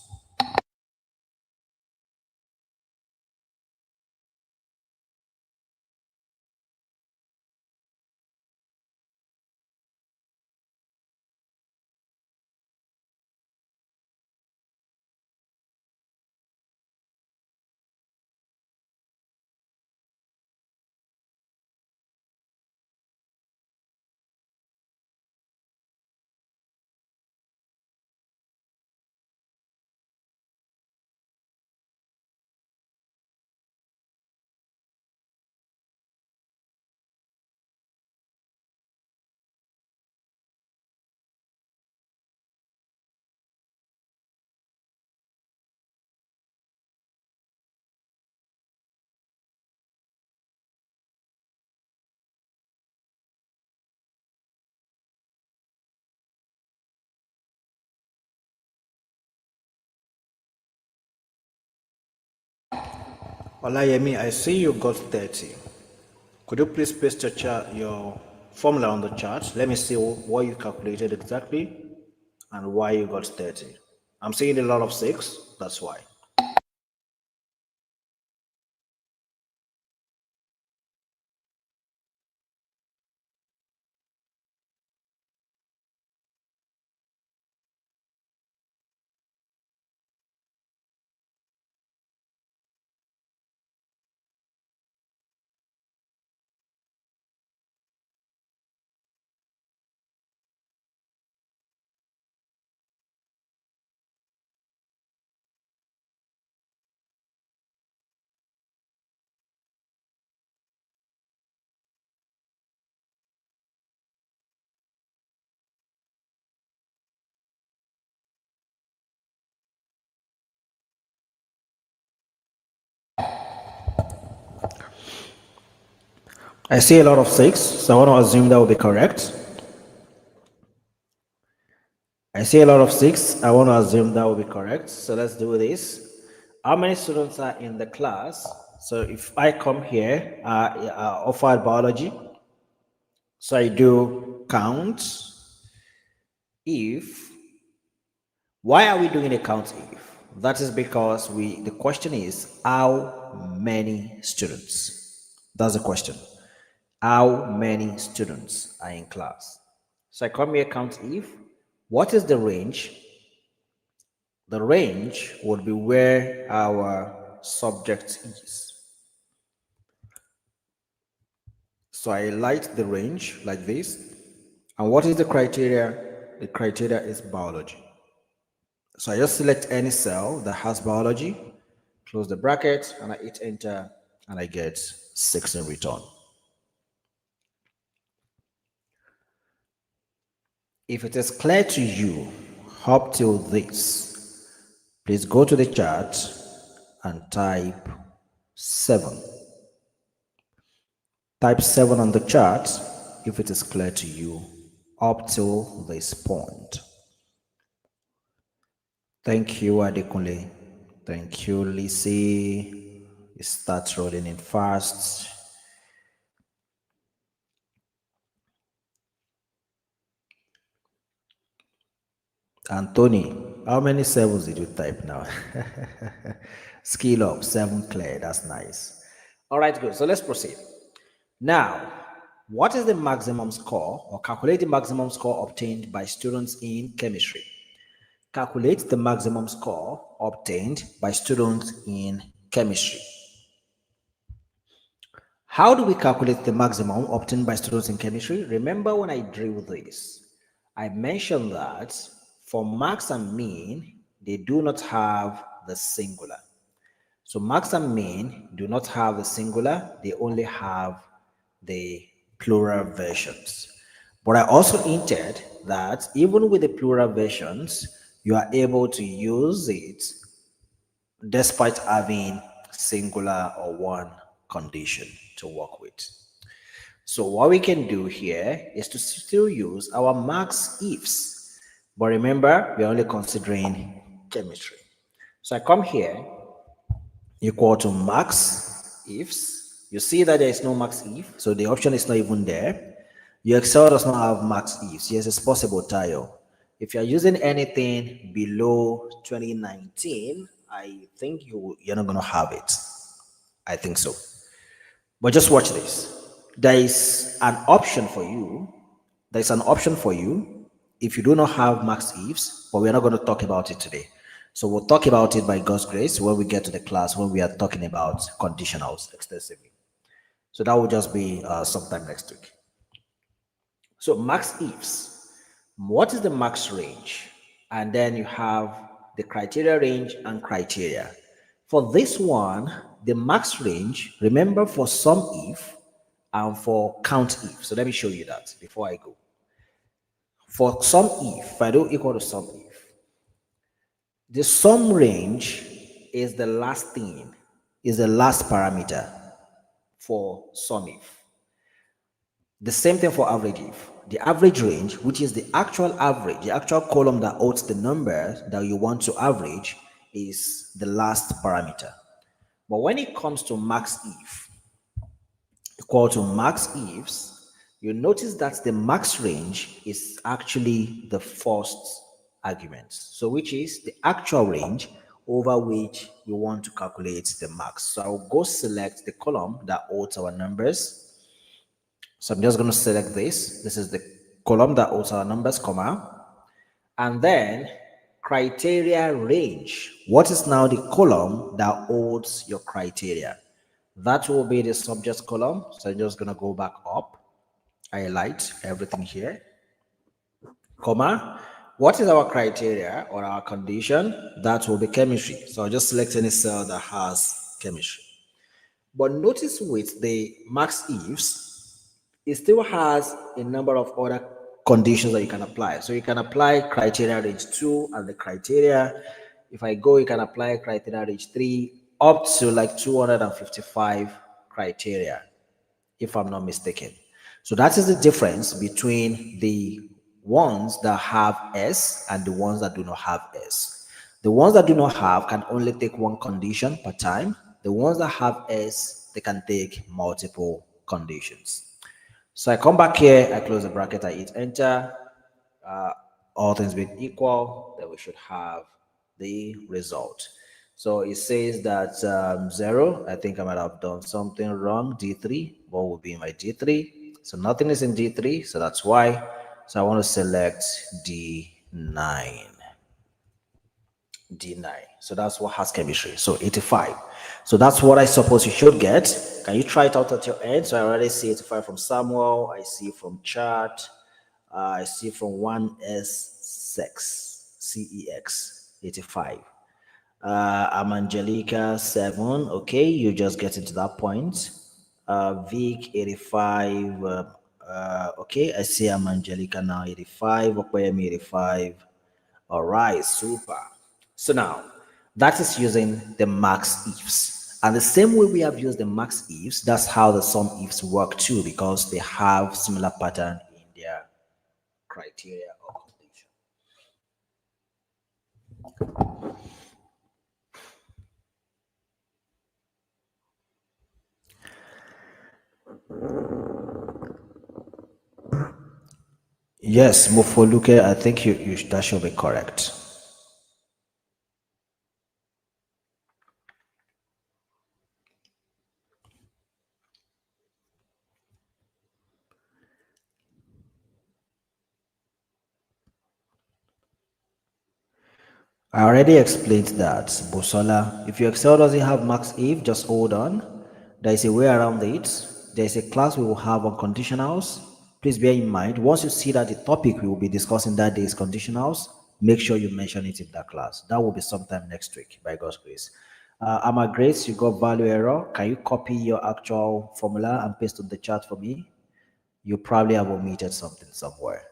Speaker 1: Olayemi, I see you got 30. Could you please paste your formula on the chart? Let me see what you calculated exactly and why you got 30. I'm seeing a lot of 6, that's why. I see a lot of 6, so I want to assume that will be correct. I see a lot of 6, I want to assume that will be correct. So let's do this. How many students are in the class? So if I come here, offered biology, so I do count if. Why are we doing a count if? That is because the question is how many students? That's the question. How many students are in class? So I come here count if. What is the range? The range would be where our subject is. So I light the range like this. And what is the criteria? The criteria is biology. So I just select any cell that has biology, close the bracket, and I hit enter, and I get 6 in return. If it is clear to you up till this, please go to the chart and type 7. Type 7 on the chart if it is clear to you up till this point. Thank you, Adekunle. Thank you, Lisi. It starts rolling in fast. Anthony, how many 7s did you type now? Skill up, 7 clear. That's nice. All right, good. So let's proceed. Now, what is the maximum score or calculate the maximum score obtained by students in chemistry? Calculate the maximum score obtained by students in chemistry. How do we calculate the maximum obtained by students in chemistry? Remember when I drew this, I mentioned that for max and mean, they do not have the singular. So max and mean do not have the singular, they only have the plural versions. But I also hinted that even with the plural versions, you are able to use it despite having singular or one condition to work with. So what we can do here is to still use our max ifs. But remember, we're only considering chemistry. So I come here, equal to max ifs. You see that there is no max if, so the option is not even there. Your Excel does not have max ifs. Yes, it's possible, Tayo. If you're using anything below 2019, I think you're not going to have it. I think so. But just watch this. There is an option for you. There is an option for you if you do not have max ifs, but we're not going to talk about it today. So we'll talk about it by God's grace when we get to the class when we are talking about conditionals extensively. So that will just be sometime next week. So max ifs. What is the max range? And then you have the criteria range and criteria. For this one, the max range, remember for sum if and for count if. So let me show you that before I go. For sum if I do equal to sum if, the sum range is the last thing, is the last parameter for sum if. The same thing for average if. The average range, which is the actual average, the actual column that holds the number that you want to average, is the last parameter. But when it comes to max if equal to max ifs, you notice that the max range is actually the first argument. So which is the actual range over which you want to calculate the max. So I'll go select the column that holds our numbers. So I'm just going to select this. This is the column that holds our numbers, comma. And then criteria range. What is now the column that holds your criteria? That will be the subject column. So I'm just going to go back up, highlight everything here, comma. What is our criteria or our condition? That will be chemistry. So I'll just select any cell that has chemistry. But notice with the max ifs, it still has a number of other conditions that you can apply. So you can apply criteria range 2 and the criteria. If I go, you can apply criteria range 3 up to like 255 criteria, if I'm not mistaken. So that is the difference between the ones that have S and the ones that do not have S. The ones that do not have can only take one condition per time. The ones that have S, they can take multiple conditions. So I come back here, I close the bracket, I hit enter. All things being equal, then we should have the result. So it says that 0, I think I might have done something wrong, D3, what will be my D3? So nothing is in D3, so that's why. So I want to select D9. D9. So that's what has chemistry. So 85. So that's what I suppose you should get. Can you try it out at your end? So I already see 85 from Samuel. I see from Chart. I see from 1S6, CEX, 85. I'm Angelica, 7. Okay, you just get into that point. Vic, 85. Okay, I see I'm Angelica now, 85. Okoyemi, 85. All right, super. So now, that is using the max ifs. And the same way we have used the max ifs, that's how the sum ifs work too, because they have similar pattern in their criteria or condition. Yes, Mofoluke, I think that should be correct. I already explained that, Bosola. If your Excel doesn't have max if, just hold on. There is a way around it. There is a class we will have on conditionals. Please bear in mind, once you see that the topic we will be discussing that day is conditionals, make sure you mention it in that class. That will be sometime next week, by God's grace. Amma Grace, you got value error. Can you copy your actual formula and paste on the chat for me? You probably have omitted something somewhere,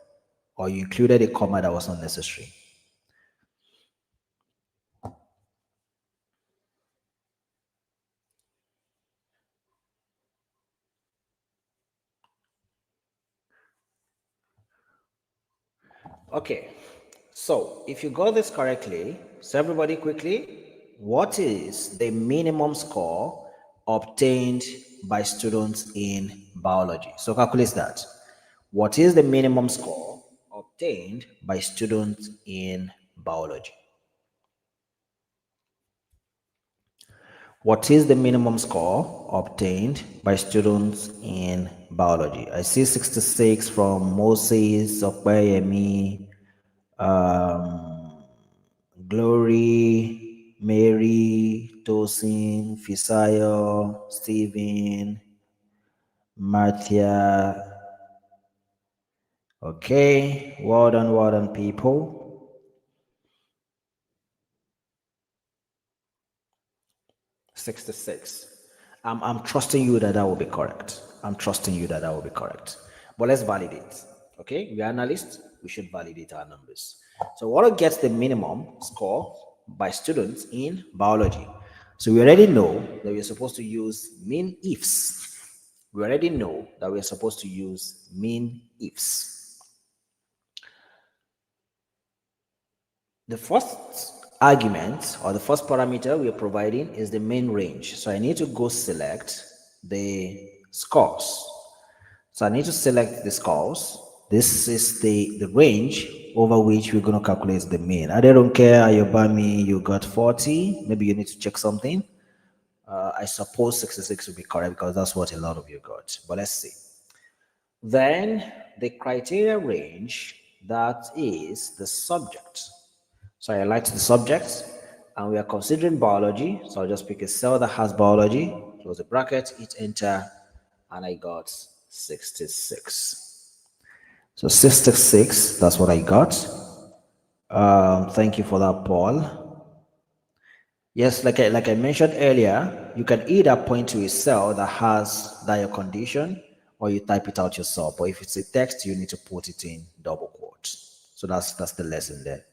Speaker 1: or you included a comma that was not necessary. Okay, so if you got this correctly, so everybody quickly, what is the minimum score obtained by students in biology? So calculate that. What is the minimum score obtained by students in biology? What is the minimum score obtained by students in biology? I see 66 from Moses, Okpeyemi, Glory, Mary, Tosin, Fisayo, Stephen, Marthia. Okay, well done, people. 66. I'm trusting you that that will be correct. I'm trusting you that that will be correct. But let's validate. Okay, we are analysts. We should validate our numbers. So what gets the minimum score by students in biology? So we already know that we're supposed to use mean ifs. We already know that we're supposed to use mean ifs. The first argument, or the first parameter we are providing, is the main range. So I need to go select the scores. So I need to select the scores. This is the range over which we're going to calculate the mean. I don't care, Ayobami, you got 40. Maybe you need to check something. I suppose 66 would be correct because that's what a lot of you got. But let's see. Then the criteria range, that is the subject. So I highlight the subject, and we are considering biology. So I'll just pick a cell that has biology, close the bracket, hit enter, and I got 66. So 66, that's what I got. Thank you for that, Paul. Yes, like I mentioned earlier, you can either point to a cell that has that your condition, or you type it out yourself. But if it's a text, you need to put it in double quotes. So that's the lesson there.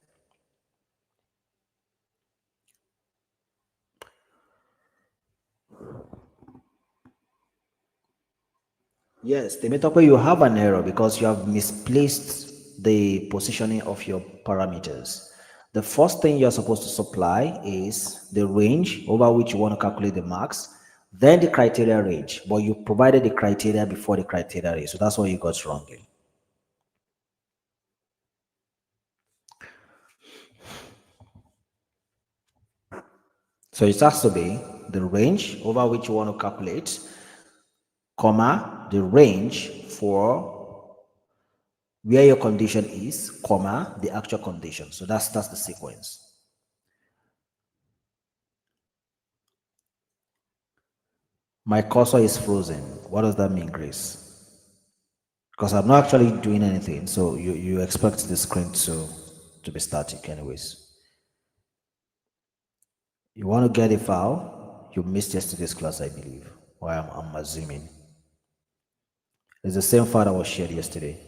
Speaker 1: Yes, the metaphor, you have an error because you have misplaced the positioning of your parameters. The first thing you're supposed to supply is the range over which you want to calculate the marks, then the criteria range, but you provided the criteria before the criteria range. So that's what you got wrongly. So it has to be the range over which you want to calculate, comma, the range for where your condition is, comma, the actual condition. So that's the sequence. My cursor is frozen. What does that mean, Grace? Because I'm not actually doing anything, so you expect the screen to be static anyways. You want to get a file, you missed yesterday's class, I believe, or I'm assuming. It's the same file that was shared yesterday.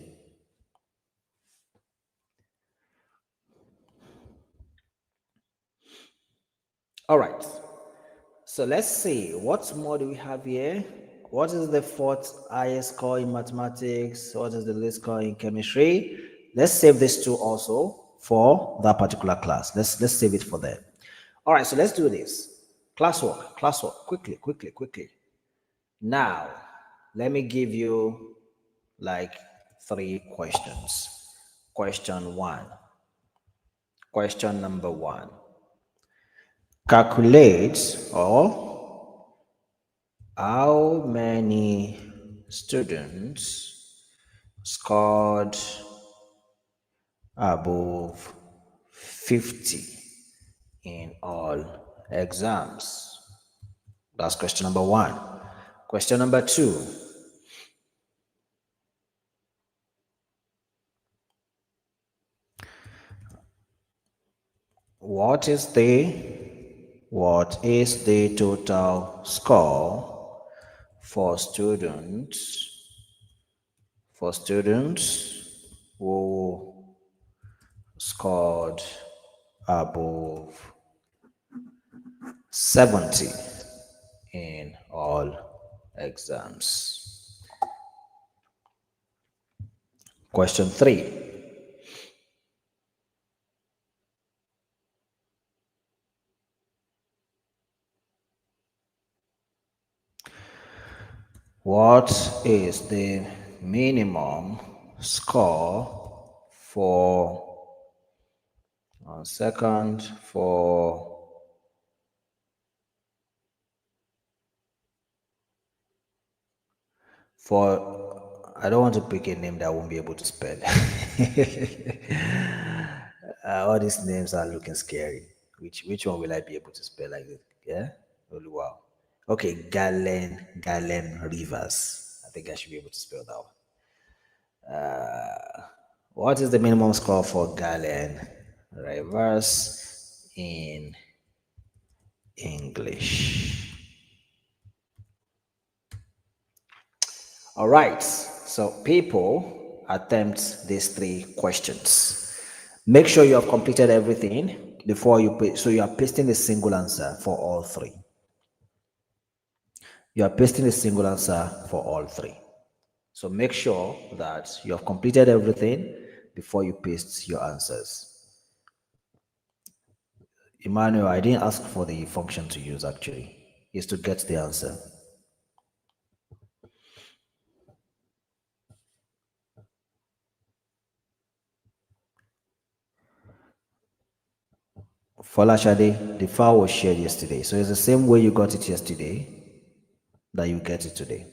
Speaker 1: All right. So let's see, what more do we have here? What is the fourth highest score in mathematics? What is the least score in chemistry? Let's save this two also for that particular class. Let's save it for them. All right, so let's do this. Classwork, quickly. Now, let me give you like 3 questions. Question 1. Question number 1. Calculate how many students scored above 50 in all exams? That's question number 1. Question number 2. What is the total score for students who scored above 70 in all exams? Question 3. What is the minimum score for I don't want to pick a name that I won't be able to spell. All these names are looking scary. Which one will I be able to spell like this? Yeah? Oh, wow. Okay, Galen Rivers. I think I should be able to spell that one. What is the minimum score for Galen Rivers in English? All right, so people attempt these 3 questions. Make sure you have completed everything before you pay. So you are pasting a single answer for all 3. You are pasting a single answer for all 3. So make sure that you have completed everything before you paste your answers. Emmanuel, I didn't ask for the function to use actually. It's to get the answer. Folashade, the file was shared yesterday. So it's the same way you got it yesterday that you get it today.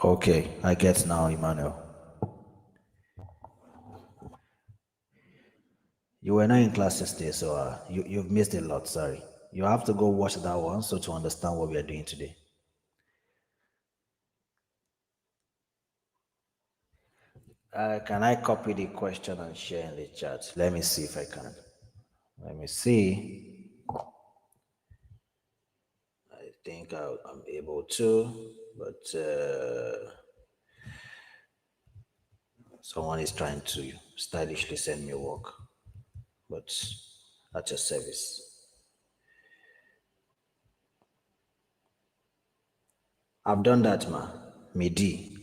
Speaker 1: Okay, I get now, Emmanuel. You were not in class yesterday, so you've missed a lot, sorry. You have to go watch that one so to understand what we are doing today. Can I copy the question and share in the chat? Let me see if I can. Let me see. I think I'm able to, but someone is trying to stylishly send me work, but at your service. I've done that, ma. Midi.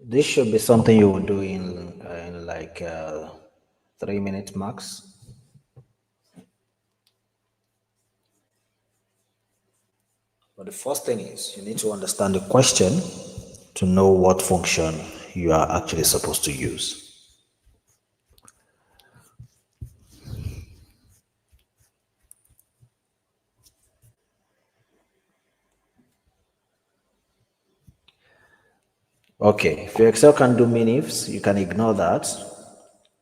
Speaker 1: This should be something you will do in like 3 minutes max. But the first thing is you need to understand the question to know what function you are actually supposed to use. Okay, if your Excel can do minifs, you can ignore that,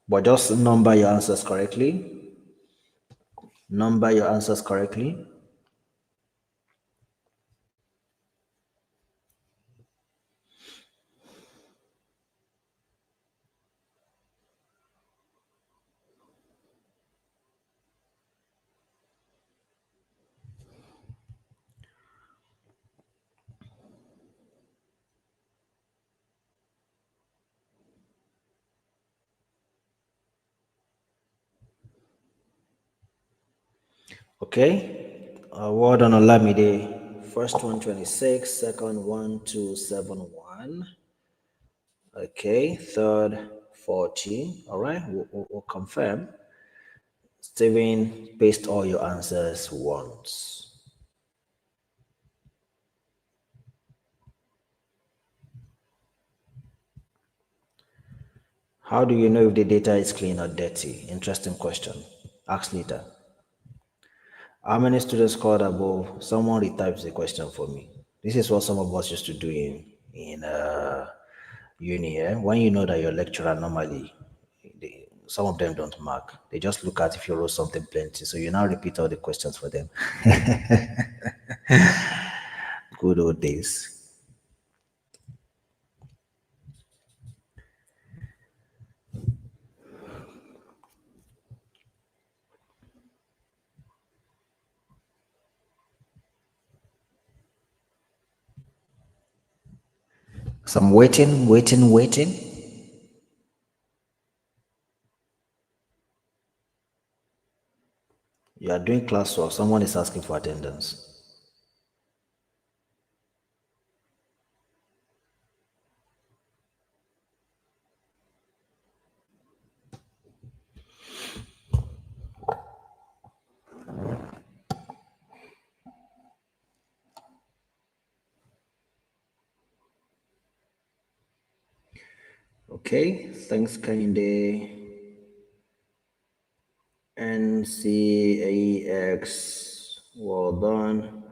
Speaker 1: but just number your answers correctly. Number your answers correctly. Okay, word on Olamide. First one 26, second one 271. Okay, third 40. All right, we'll confirm. Steven, paste all your answers once. How do you know if the data is clean or dirty? Interesting question. Ask later. How many students scored above? Someone retypes the question for me. This is what some of us used to do in uni. When you know that your lecturer normally, some of them don't mark. They just look at if you wrote something plenty. So you now repeat all the questions for them. Good old days. So I'm waiting. You are doing classwork. Someone is asking for attendance. Okay, thanks, Kinde. NCAX, well done.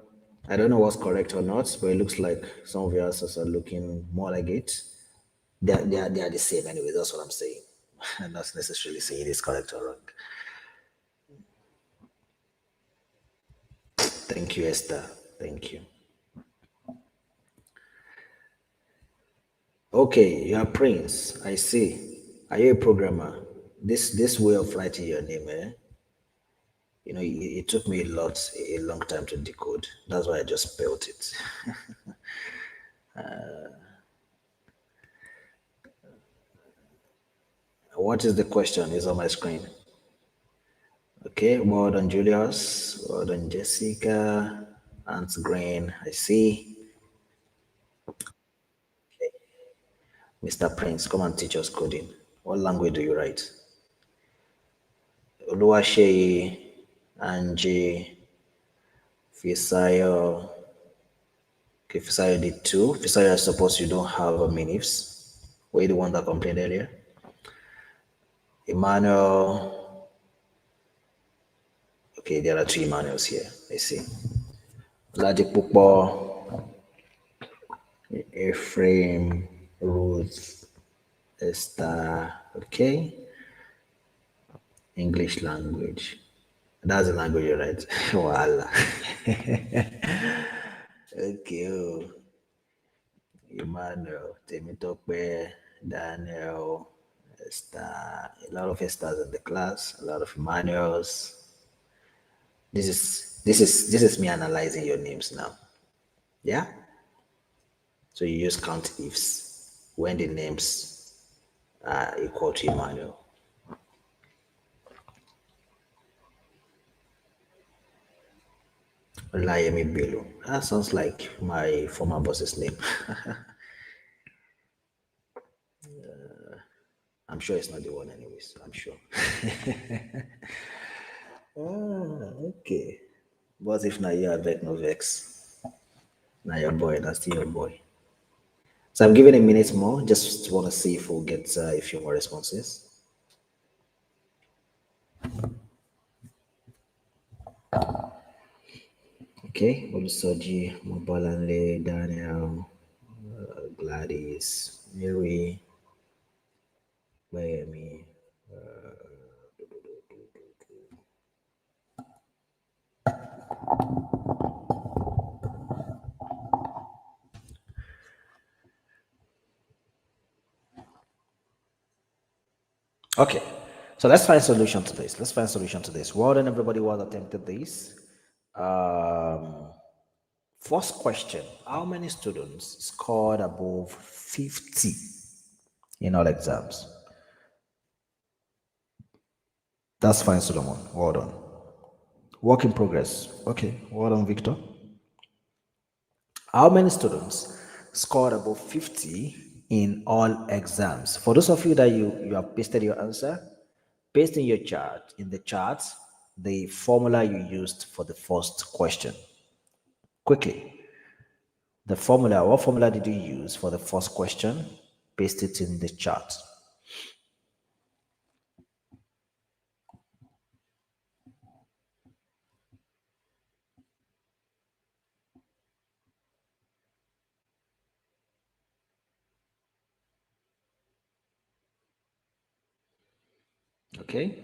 Speaker 1: I don't know what's correct or not, but it looks like some of your answers are looking more like it. They are the same anyway, that's what I'm saying. I'm not necessarily saying it's correct or wrong. Thank you, Esther. Thank you. Okay, you are Prince. I see. Are you a programmer? This way of writing your name, eh? It took me a long time to decode. That's why I just spelled it. What is the question? Is on my screen. Okay, well done, Julius. Well done, Jessica. Ants Green, I see. Mr. Prince, come and teach us coding. What language do you write? Oluwaseyi, Angie, Fisayo. Okay, Fisayo did two. Fisayo, I suppose you don't have a minifs. Were you the one that complained earlier? Emmanuel. Okay, there are two Emmanuels here. I see. Ladipupo, Ephraim, Ruth, Esther. Okay. English language. That's the language you write. Voila. Okay. Oh. Emmanuel, Temitope, Daniel, Esther. A lot of Esthers in the class. A lot of Emmanuels. This is me analyzing your names now. Yeah. So you use count ifs when the names are equal to Emmanuel. Olayemi Bello. That sounds like my former boss's name. I'm sure it's not the one, anyways. I'm sure. Okay. What if now you vex no vex? Now your boy, that's still your boy. So I'm giving a minute more. Just want to see if we'll get a few more responses. Okay. Olusoji, Mobalanle, Daniel, Gladys, Mary, Miami. Okay, so let's find solution to this. Let's find solution to this. Well done, everybody who has attempted this. First question: how many students scored above 50 in all exams? That's fine, Solomon. Well done. Work in progress. Okay, well done, Victor. How many students scored above 50 in all exams? For those of you that you have pasted your answer, paste in your chart, in the chart, the formula you used for the first question. Quickly, the formula, what formula did you use for the first question? Paste it in the chart. Okay.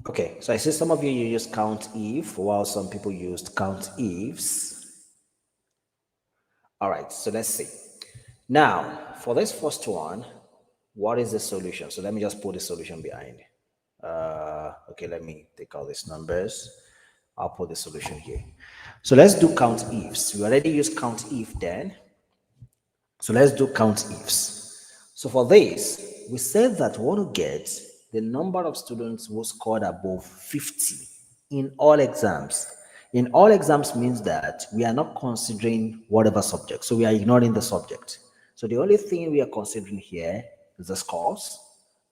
Speaker 1: Okay, so I see some of you use count if, while some people used count ifs. All right, so let's see. Now, for this first one, what is the solution? So let me just put the solution behind. Okay, let me take all these numbers. I'll put the solution here. So let's do count ifs. We already used count if then. So let's do count ifs. So for this, we said that we want to get the number of students who scored above 50 in all exams. In all exams means that we are not considering whatever subject. So we are ignoring the subject. So the only thing we are considering here is the scores.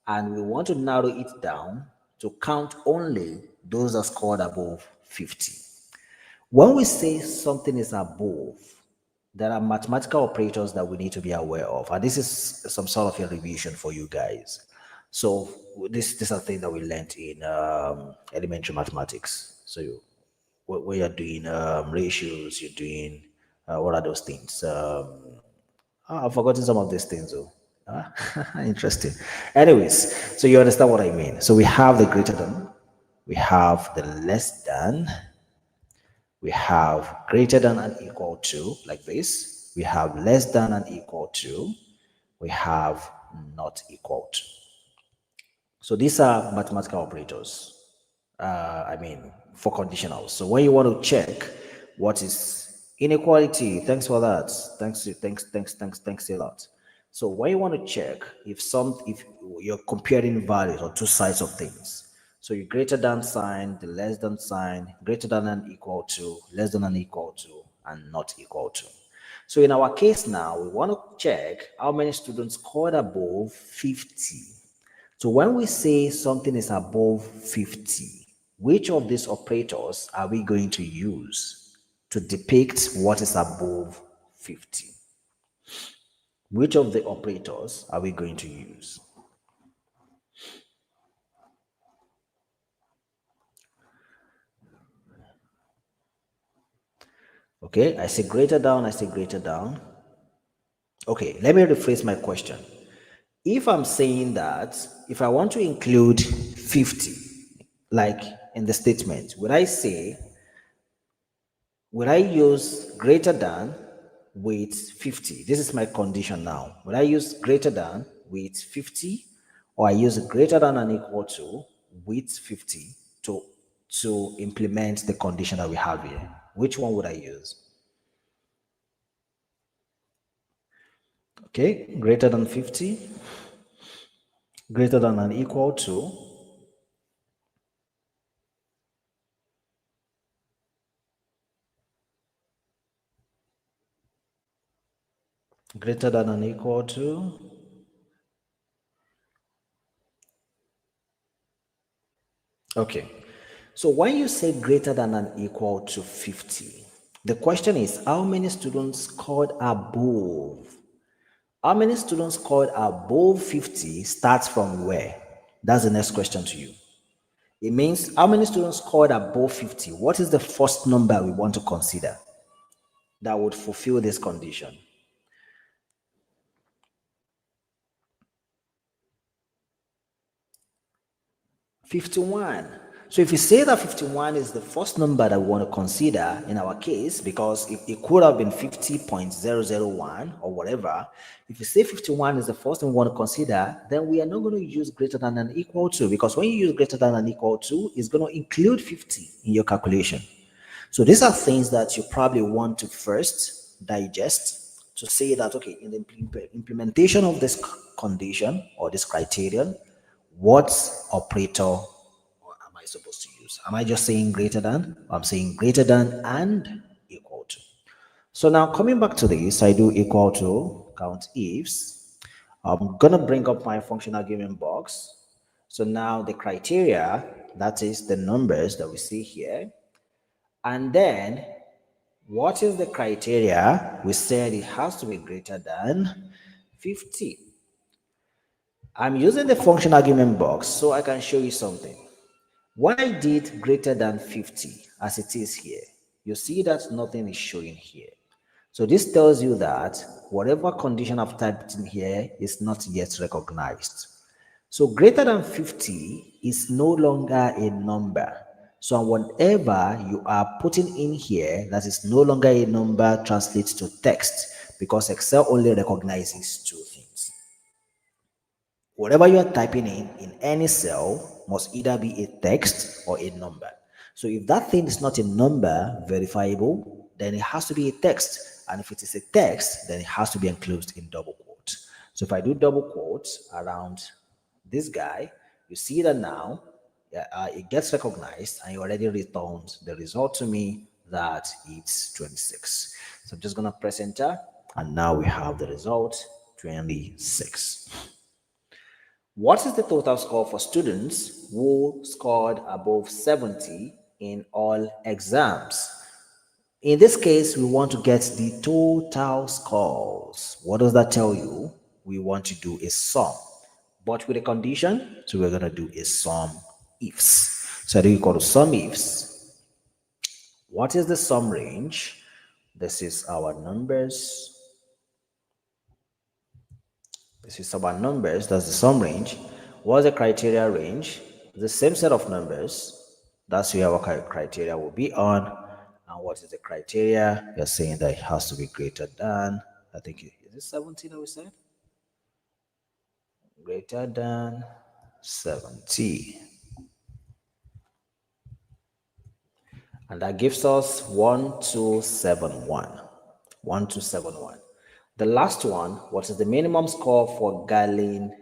Speaker 1: And we want to narrow it down to count only those that scored above 50. When we say something is above, there are mathematical operators that we need to be aware of. And this is some sort of a revision for you guys. So this are things that we learned in elementary mathematics. So when you're doing ratios, you're doing, what are those things? I've forgotten some of these things though. Interesting. Anyways, so you understand what I mean. So we have the greater than, we have the less than, we have greater than and equal to, like this, we have less than and equal to, we have not equal to. So these are mathematical operators. For conditionals. So when you want to check what is inequality, thanks for that. Thanks a lot. So when you want to check if you're comparing values or two sides of things, so you greater than sign, the less than sign, greater than and equal to, less than and equal to, and not equal to. So in our case now, we want to check how many students scored above 50. So when we say something is above 50, which of these operators are we going to use to depict what is above 50? Which of the operators are we going to use? Okay, I say greater down, I say greater down. Okay, let me rephrase my question. If I'm saying that, if I want to include 50, like in the statement, would I use greater than with 50? This is my condition now. Would I use greater than with 50, or I use greater than and equal to with 50 to implement the condition that we have here? Which one would I use? Okay, greater than 50, greater than and equal to, greater than and equal to, okay. So when you say greater than and equal to 50, the question is how many students scored above? How many students scored above 50 starts from where? That's the next question to you. It means how many students scored above 50? What is the first number we want to consider that would fulfill this condition? 51. So if you say that 51 is the first number that we want to consider in our case, because it could have been 50.001 or whatever, if you say 51 is the first thing we want to consider, then we are not going to use greater than and equal to, because when you use greater than and equal to, it's going to include 50 in your calculation. So these are things that you probably want to first digest to say that, okay, in the implementation of this condition or this criterion, what operator am I supposed to use? Am I just saying greater than? I'm saying greater than and equal to. So now coming back to this, I do equal to count ifs. I'm gonna bring up my function argument box. So now the criteria, that is the numbers that we see here. And then what is the criteria? We said it has to be greater than 50. I'm using the function argument box so I can show you something. When I did greater than 50 as it is here, you see that nothing is showing here. So this tells you that whatever condition I've typed in here is not yet recognized. So greater than 50 is no longer a number. So whatever you are putting in here that is no longer a number translates to text, because Excel only recognizes two things. Whatever you are typing in any cell must either be a text or a number. So if that thing is not a number verifiable, then it has to be a text. And if it is a text, then it has to be enclosed in double quotes. So if I do double quotes around this guy, you see that now it gets recognized and it already returns the result to me that it's 26. So I'm just going to press enter, and now we have the result 26. What is the total score for students who scored above 70 in all exams? In this case, we want to get the total scores. What does that tell you? We want to do a sum, but with a condition. So we're going to do a sum ifs. So I do equal to sum ifs. What is the sum range? This is our numbers. This is our numbers. That's the sum range. What's the criteria range? The same set of numbers. That's where our criteria will be on. And what is the criteria? You're saying that it has to be greater than, I think, is it 17 that we said? Greater than 70. And that gives us 1271. 1271. The last one, what is the minimum score for Galen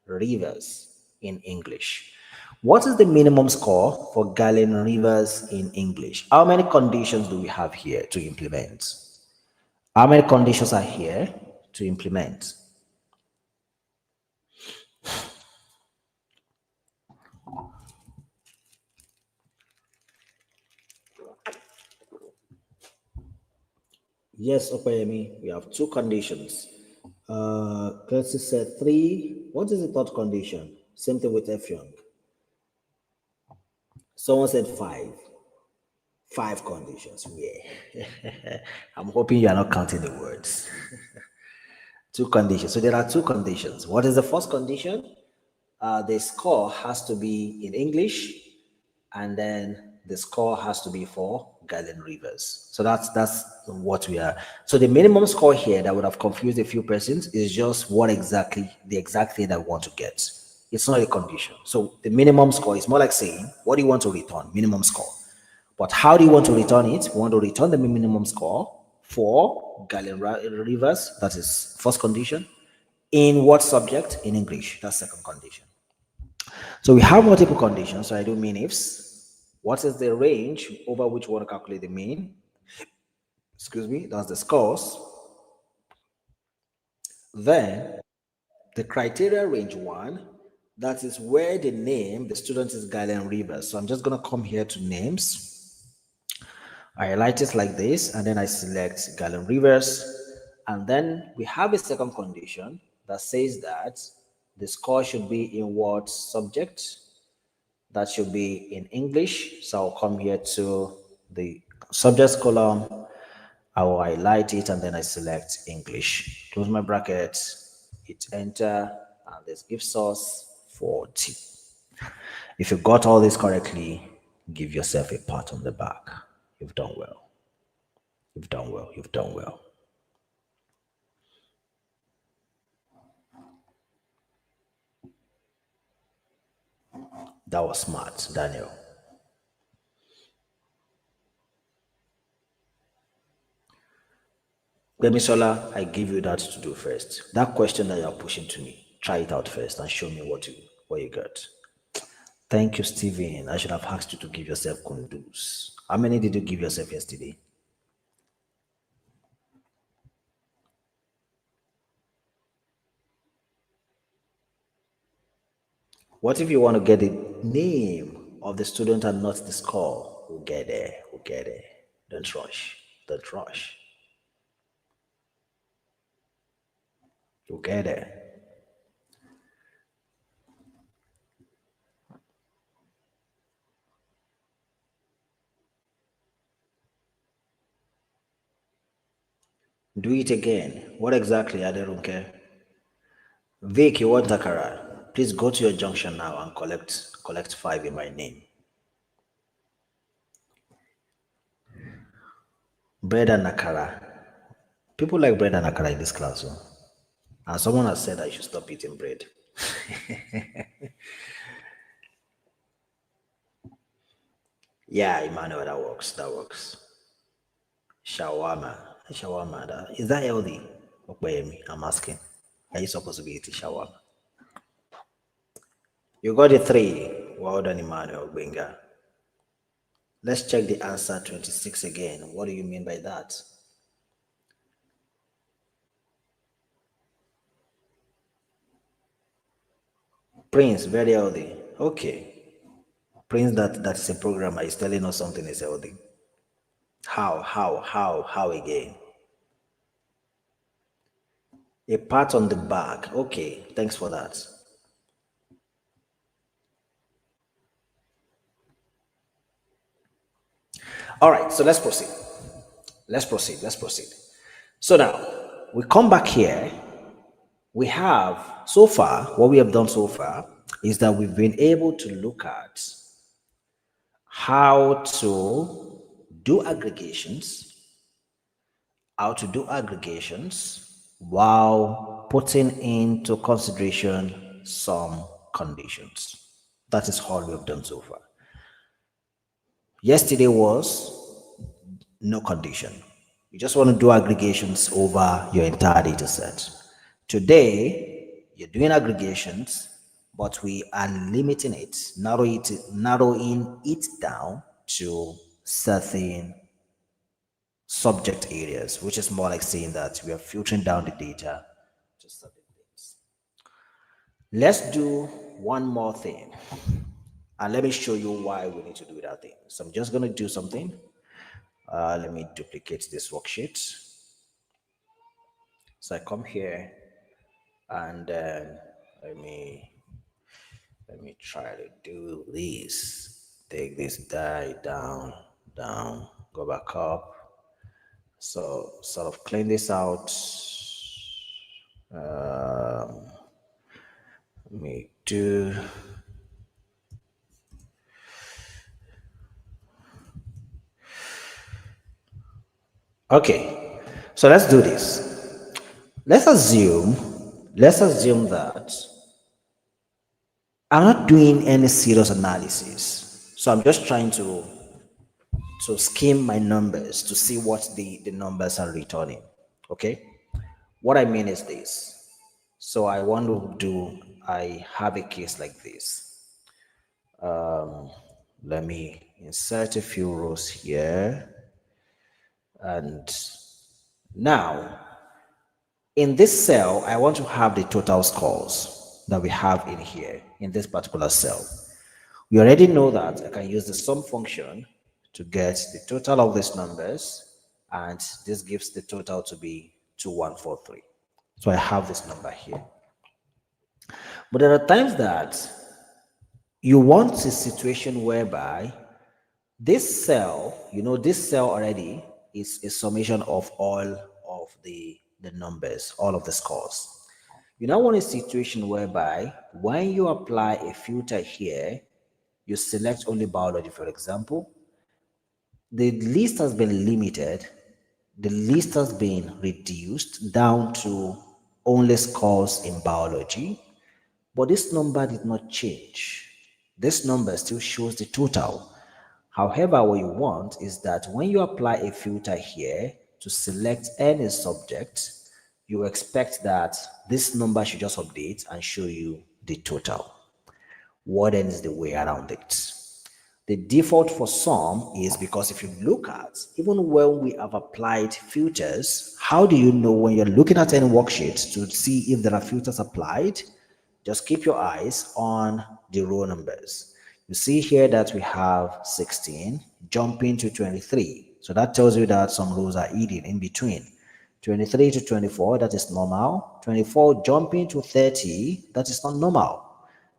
Speaker 1: Rivers in English? What is the minimum score for Galen Rivers in English? How many conditions do we have here to implement? How many conditions are here to implement? Yes, Opayemi, we have two conditions. Kelsey said three. What is the third condition? Same thing with F Young. Someone said five. Five conditions. Yeah. I'm hoping you are not counting the words. Two conditions. So there are two conditions. What is the first condition? The score has to be in English, and then the score has to be for Galen Rivers. So that's what we are. So the minimum score here that would have confused a few persons is just what exactly the exact thing that we want to get. It's not a condition. So the minimum score is more like saying, what do you want to return? Minimum score. But how do you want to return it? We want to return the minimum score for Galen Rivers. That is first condition. In what subject? In English. That's second condition. So we have multiple conditions. So I do mean ifs. What is the range over which we want to calculate the mean? Excuse me. That's the scores. Then the criteria range one. That is where the name, the student is Galen Rivers. So I'm just going to come here to names. I highlight it like this, and then I select Galen Rivers. And then we have a second condition that says that the score should be in what subject? That should be in English. So I'll come here to the subjects column. I will highlight it and then I select English. Close my brackets, hit enter, and this gives us 40. If you got all this correctly, give yourself a pat on the back. You've done well. You've done well. You've done well. That was smart, Daniel. Bemisola, I give you that to do first. That question that you're pushing to me, try it out first and show me what you got. Thank you, Steven. I should have asked you to give yourself kundus. How many did you give yourself yesterday? What if you want to get the name of the student and not the score? We'll get there. We'll get there. Don't rush. Don't rush. We'll get there. Do it again. What exactly, Aderunke? Vic, you want Takara? Please go to your junction now and collect 5 in my name. Bread and Nakara. People like bread and Nakara in this class. Oh. And someone has said I should stop eating bread. Yeah, Emmanuel, that works. That works. Shawarma. Shawarma. Is that healthy? I'm asking. Are you supposed to be eating shawarma? You got a 3. Well done, Emmanuel Benga. Let's check the answer 26 again. What do you mean by that? Prince, very healthy. Okay. Prince, that's a programmer, is telling us something is healthy. How again? A pat on the back. Okay, thanks for that. All right, so let's proceed. Let's proceed. So now, we come back here. We have, so far, what we have done so far is that we've been able to look at how to do aggregations, while putting into consideration some conditions. That is all we have done so far. Yesterday was no condition. You just want to do aggregations over your entire data set. Today, you're doing aggregations, but we are limiting it, narrowing it down to certain subject areas, which is more like saying that we are filtering down the data to certain things. Let's do one more thing, and let me show you why we need to do that thing. So I'm just going to do something. Let me duplicate this worksheet. So I come here and then let me try to do this. Take this die down, go back up. So sort of clean this out. Let me do. Okay, so let's do this. Let's assume that I'm not doing any serious analysis. So I'm just trying to skim my numbers to see what the numbers are returning. Okay? What I mean is this. So I have a case like this. Let me insert a few rows here. And now, in this cell, I want to have the total scores that we have in here, in this particular cell. We already know that I can use the sum function to get the total of these numbers, and this gives the total to be 2143. So I have this number here. But there are times that you want a situation whereby this cell already is a summation of all of the numbers, all of the scores. You now want a situation whereby when you apply a filter here, you select only biology, for example, the list has been limited, the list has been reduced down to only scores in biology, but this number did not change. This number still shows the total. However, what you want is that when you apply a filter here to select any subject, you expect that this number should just update and show you the total. What then is the way around it? The default for some is because if you look at, even when we have applied filters, how do you know when you're looking at any worksheet to see if there are filters applied? Just keep your eyes on the row numbers. You see here that we have 16 jumping to 23. So that tells you that some rows are hidden in between. 23 to 24, that is normal. 24 jumping to 30, that is not normal.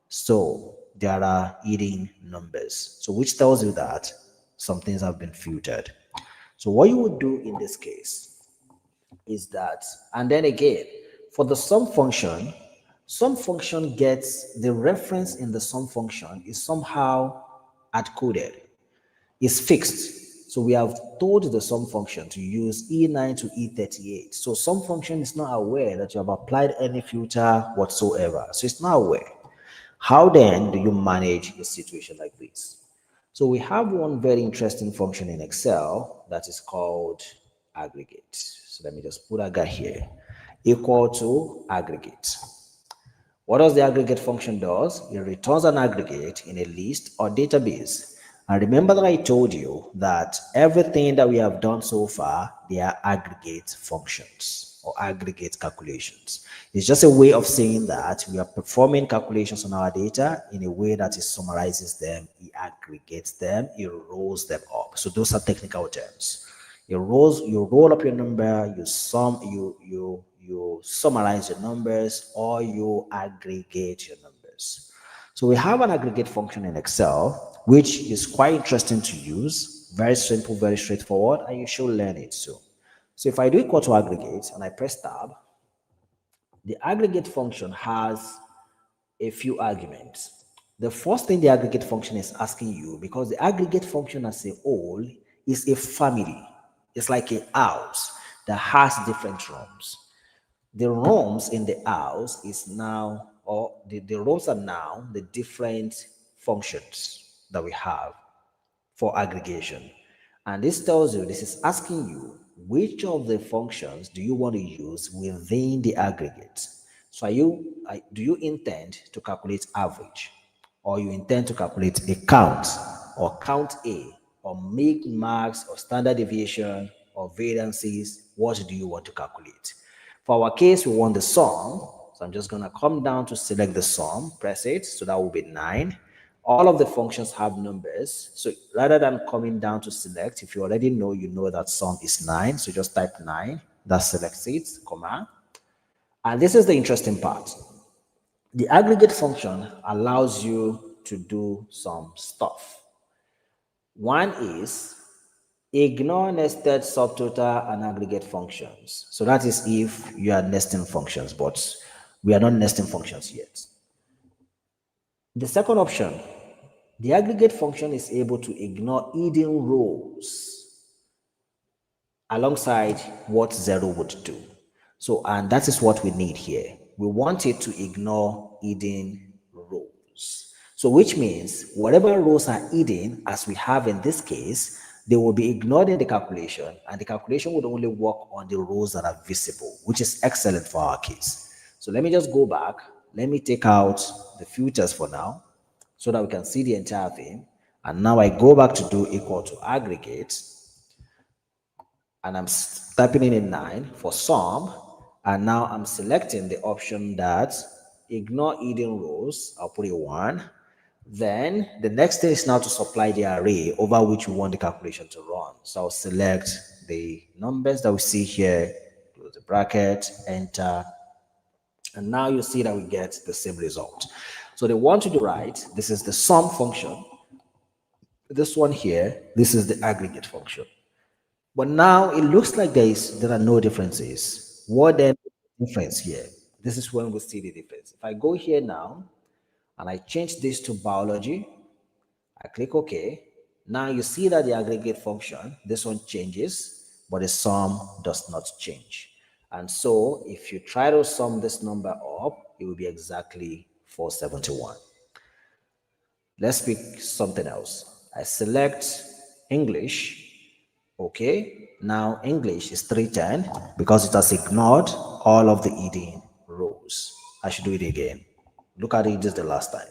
Speaker 1: So there are hidden numbers. So which tells you that some things have been filtered. So what you would do in this case is that, and then again, for the sum function gets the reference in the sum function is somehow hard coded, is fixed. So we have told the sum function to use E9 to E38. So sum function is not aware that you have applied any filter whatsoever. So it's not aware. How then do you manage a situation like this? So we have one very interesting function in Excel that is called aggregate. So let me just put a guy here, equal to aggregate. What does the aggregate function does? It returns an aggregate in a list or database. And remember that I told you that everything that we have done so far, they are aggregate functions or aggregate calculations. It's just a way of saying that we are performing calculations on our data in a way that it summarizes them, it aggregates them, it rolls them up. So those are technical terms. You roll up your number, you summarize your numbers, or you aggregate your numbers. So we have an aggregate function in Excel, which is quite interesting to use, very simple, very straightforward, and you should learn it too. So if I do equal to aggregate and I press tab, the aggregate function has a few arguments. The first thing the aggregate function is asking you, because the aggregate function as a whole is a family. It's like a house that has different rooms. The rooms in the house is now, or the rooms are now the different functions that we have for aggregation. And this tells you, this is asking you, which of the functions do you want to use within the aggregate? So do you intend to calculate average, or you intend to calculate a count, or count A, or make marks, or standard deviation, or variances? What do you want to calculate? For our case, we want the sum. So I'm just going to come down to select the sum, press it. So that will be 9. All of the functions have numbers. So rather than coming down to select, if you already know, you know that sum is 9. So just type 9. That selects it, comma. And this is the interesting part. The aggregate function allows you to do some stuff. One is ignore nested subtotal and aggregate functions. So that is if you are nesting functions, but we are not nesting functions yet. The second option, the aggregate function is able to ignore hidden rows alongside what 0 would do. So, and that is what we need here. We want it to ignore hidden rows. So, which means whatever rows are hidden, as we have in this case, they will be ignored in the calculation, and the calculation would only work on the rows that are visible, which is excellent for our case. So let me just go back. Let me take out the filters for now so that we can see the entire thing. And now I go back to do equal to aggregate, and I'm typing in 9 for sum, and now I'm selecting the option that ignore hidden rows. I'll put a 1. Then the next thing is now to supply the array over which we want the calculation to run. So I'll select the numbers that we see here, close the bracket, enter, and now you see that we get the same result. So the one to the right, this is the sum function. This one here, this is the aggregate function. But now it looks like there are no differences. What then is the difference here? This is when we see the difference. If I go here now and I change this to biology, I click OK. Now you see that the aggregate function, this one changes, but the sum does not change. And so if you try to sum this number up, it will be exactly 471. Let's pick something else. I select English. Okay, now English is 310 because it has ignored all of the hidden rows. I should do it again. Look at it just the last time.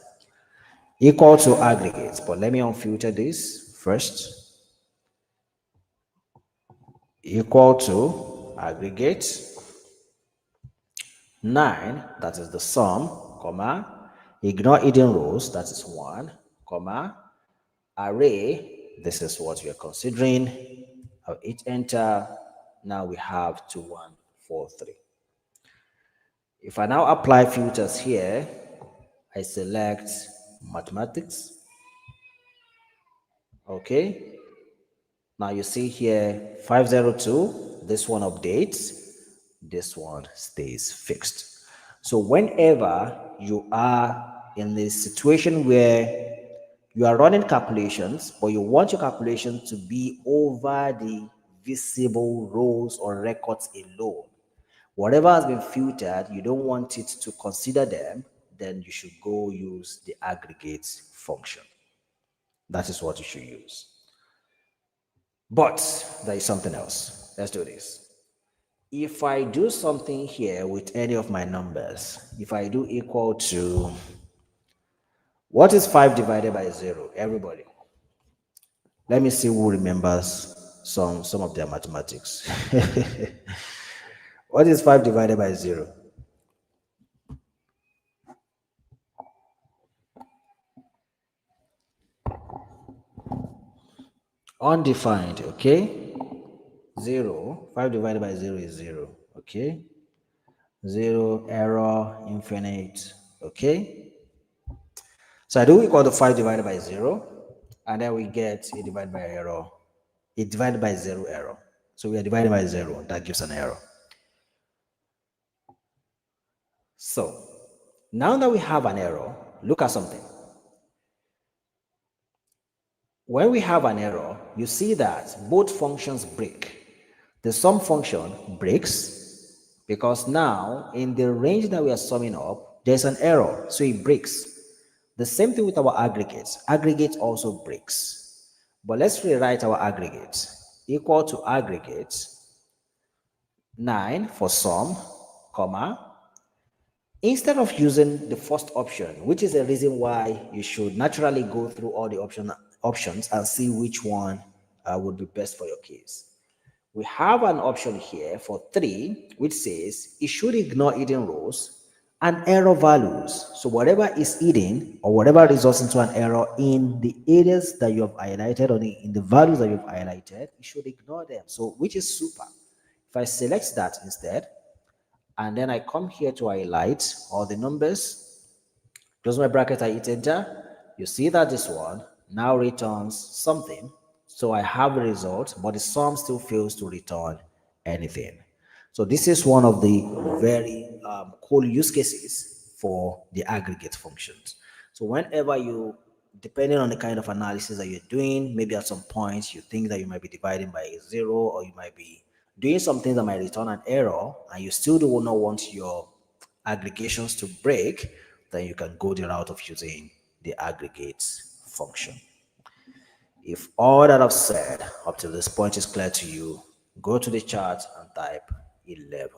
Speaker 1: Equal to aggregates, but let me unfilter this first. Equal to aggregate 9, that is the sum, comma, ignore hidden rows, that is 1, comma, array, this is what we are considering. I'll hit enter. Now we have 2143. If I now apply filters here, I select mathematics. Okay. Now you see here 502, this one updates, this one stays fixed. So whenever you are in the situation where you are running calculations, but you want your calculation to be over the visible rows or records alone, whatever has been filtered, you don't want it to consider them, then you should go use the aggregate function. That is what you should use. But there is something else. Let's do this. If I do something here with any of my numbers, if I do equal to, what is 5 divided by 0? Everybody. Let me see who remembers some of their mathematics. What is 5 divided by 0? Undefined, okay? 0. 5 divided by 0 is 0, okay? 0, error, infinite, okay? So I do equal to 5 divided by 0, and then we get a divided by error, a divided by 0 error. So we are divided by 0, that gives an error. So now that we have an error, look at something. when we have an error, you see that both functions break. The sum function breaks because now in the range that we are summing up, there's an error, so it breaks. The same thing with our aggregates. Aggregate also breaks. But let's rewrite our aggregate equal to aggregate 9 for sum, comma. Instead of using the first option, which is the reason why you should naturally go through all the options and see which one would be best for your case. We have an option here for 3, which says it should ignore hidden rows and error values. So whatever is hidden or whatever results into an error in the areas that you have highlighted or in the values that you've highlighted, it should ignore them. So which is super. If I select that instead, and then I come here to highlight all the numbers, close my bracket, I hit enter, you see that this one now returns something. So I have a result, but the sum still fails to return anything. So this is one of the very cool use cases for the aggregate functions. So whenever you, depending on the kind of analysis that you're doing, maybe at some point you think that you might be dividing by a 0, or you might be doing something that might return an error, and you still do not want your aggregations to break, then you can go the route of using the aggregate function. If all that I've said up to this point is clear to you, go to the chart and type 11.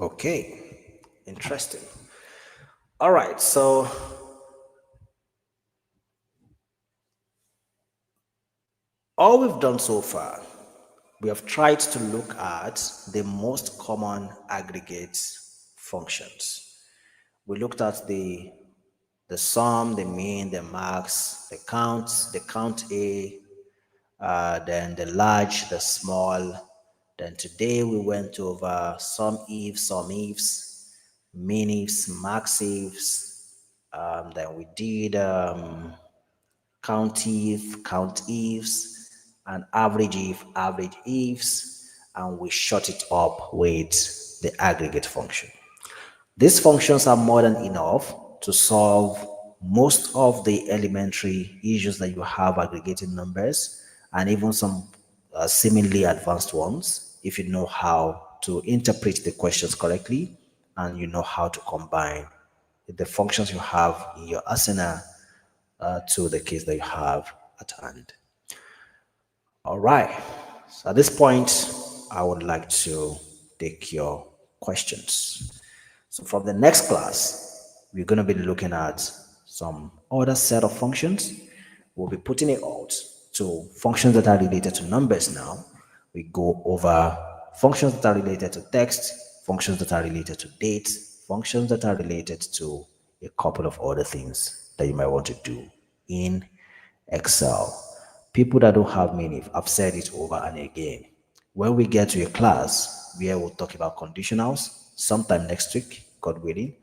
Speaker 1: Okay, interesting. All right, so all we've done so far, we have tried to look at the most common aggregate functions. We looked at the sum, the mean, the max, the count A, then the large, the small. Then today we went over some ifs, some ifs, min ifs, max ifs. Then we did count if, count ifs, and average ifs, and we shut it up with the aggregate function. These functions are more than enough to solve most of the elementary issues that you have aggregating numbers, and even some seemingly advanced ones if you know how to interpret the questions correctly and you know how to combine the functions you have in your arsenal to the case that you have at hand. All right. So at this point, I would like to take your questions. So from the next class, we're going to be looking at some other set of functions. We'll be putting it out to functions that are related to numbers now. We go over functions that are related to text, functions that are related to dates, functions that are related to a couple of other things that you might want to do in Excel. People that don't have meaning, I've said it over and again. When we get to a class where we'll talk about conditionals, sometime next week, God willing,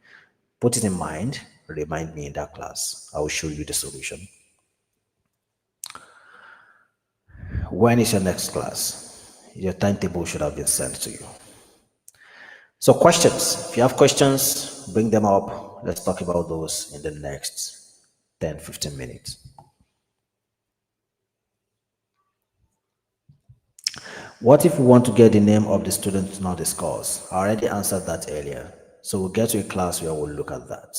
Speaker 1: put it in mind, remind me in that class. I will show you the solution. When is your next class? Your timetable should have been sent to you. So questions, if you have questions, bring them up. Let's talk about those in the next 10, 15 minutes. What if we want to get the name of the student, not the scores? I already answered that earlier. So we'll get to a class where we'll look at that.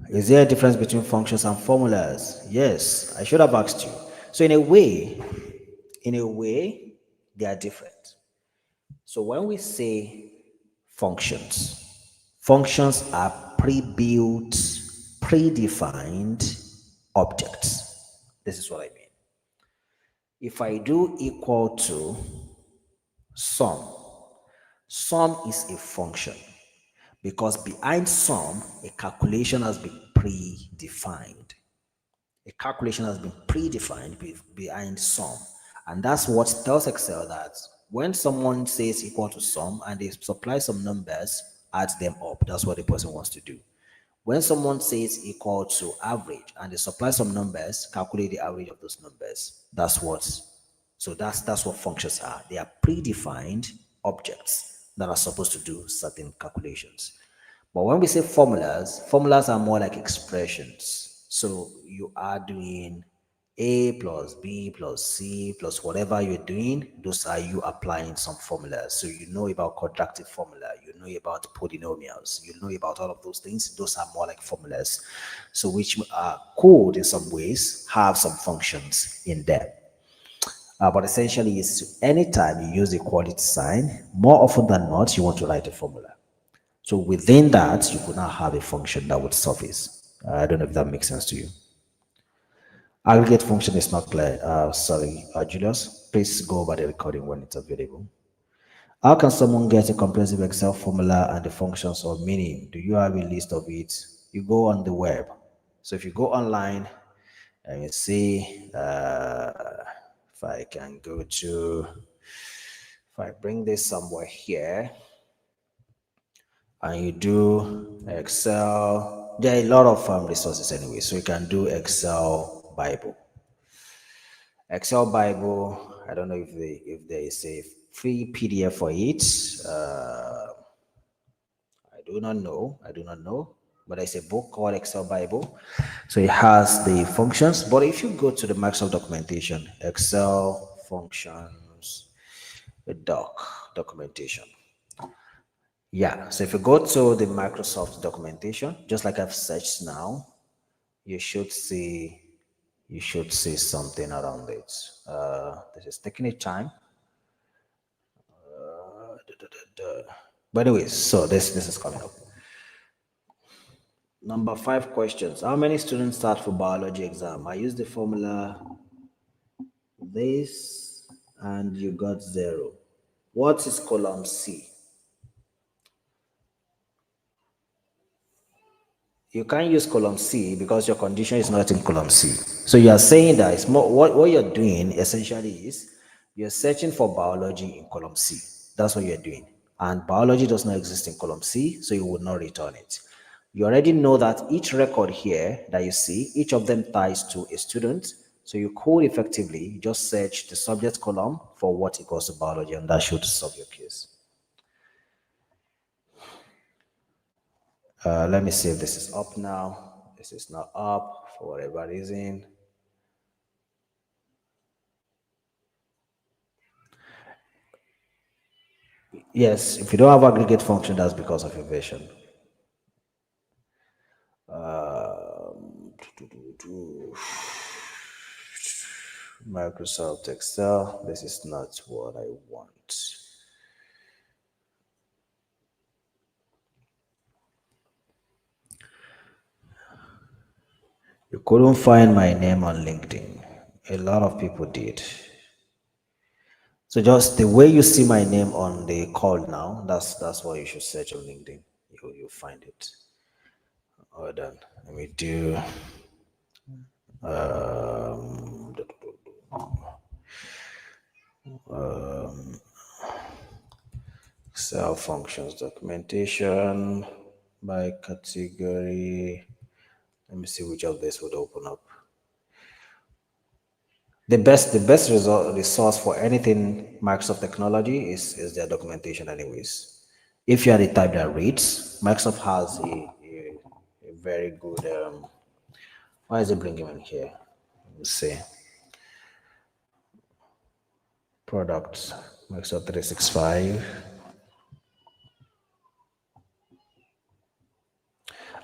Speaker 1: Is there a difference between functions and formulas? Yes, I should have asked you. So in a way, they are different. So when we say functions, functions are pre-built, predefined objects. This is what I mean. If I do equal to sum, sum is a function, Because behind sum, a calculation has been predefined. A calculation has been predefined behind sum. And that's what tells Excel that when someone says equal to sum and they supply some numbers, add them up. That's what the person wants to do. When someone says equal to average and they supply some numbers, calculate the average of those numbers. That's what functions are. They are predefined objects that are supposed to do certain calculations. But when we say formulas, formulas are more like expressions. So you are doing A plus B plus C plus whatever you're doing, those are you applying some formulas. So you know about quadratic formula, you know about polynomials, you know about all of those things. Those are more like formulas. So which could in some ways have some functions in them. But essentially, it's anytime you use the equality sign, more often than not, you want to write a formula. So within that, you could now have a function that would surface. I don't know if that makes sense to you. Aggregate function is not clear. Sorry, Julius. Please go over the recording when it's available. How can someone get a comprehensive Excel formula and the functions or meaning? Do you have a list of it? You go on the web. So if you go online and you see, if I can go to, if I bring this somewhere here, and you do Excel, there are a lot of resources anyway. So you can do Excel Bible. Excel Bible, I don't know if there is a free PDF for it. I do not know. But there's a book called Excel Bible. So it has the functions. But if you go to the Microsoft documentation, Excel functions, the documentation. Yeah, so if you go to the Microsoft documentation, just like I've searched now, you should see something around it. This is taking a time. But anyways, so this is coming up. Number 5 questions. How many students start for biology exam? I use the formula this and you got 0. What is column C? You can't use column C because your condition is not in column C. So you are saying that it's more what you're doing essentially is you're searching for biology in column C. That's what you're doing. And biology does not exist in column C, so you would not return it. You already know that each record here that you see, each of them ties to a student. So you could effectively just search the subject column for what equals to biology, and that should solve your case. Let me see if this is up now. This is not up for whatever reason. Yes, if you don't have aggregate function, that's because of your version. Microsoft Excel. This is not what I want. You couldn't find my name on LinkedIn. A lot of people did. So just the way you see my name on the call now, that's what you should search on LinkedIn. You'll find it. Hold on. Let me do Excel functions documentation by category. Let me see which of this would open up. The best resource for anything Microsoft technology is their documentation anyways. If you are the type that reads, Microsoft has a very good why is it bringing in here? Let's see. Products, Microsoft 365.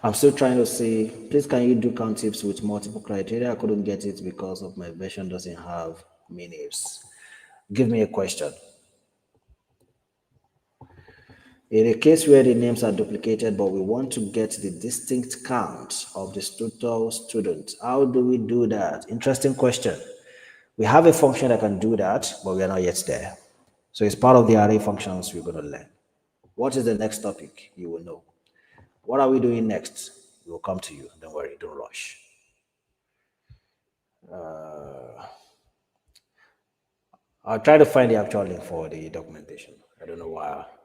Speaker 1: I'm still trying to see, please can you do count tips with multiple criteria? I couldn't get it because of my version doesn't have minutes. Give me a question. In a case where the names are duplicated, but we want to get the distinct count of the total students, how do we do that? Interesting question. We have a function that can do that, but we are not yet there. So it's part of the array functions we're going to learn. What is the next topic? You will know. What are we doing next? We'll come to you. Don't worry, don't rush. I'll try to find the actual link for the documentation. I don't know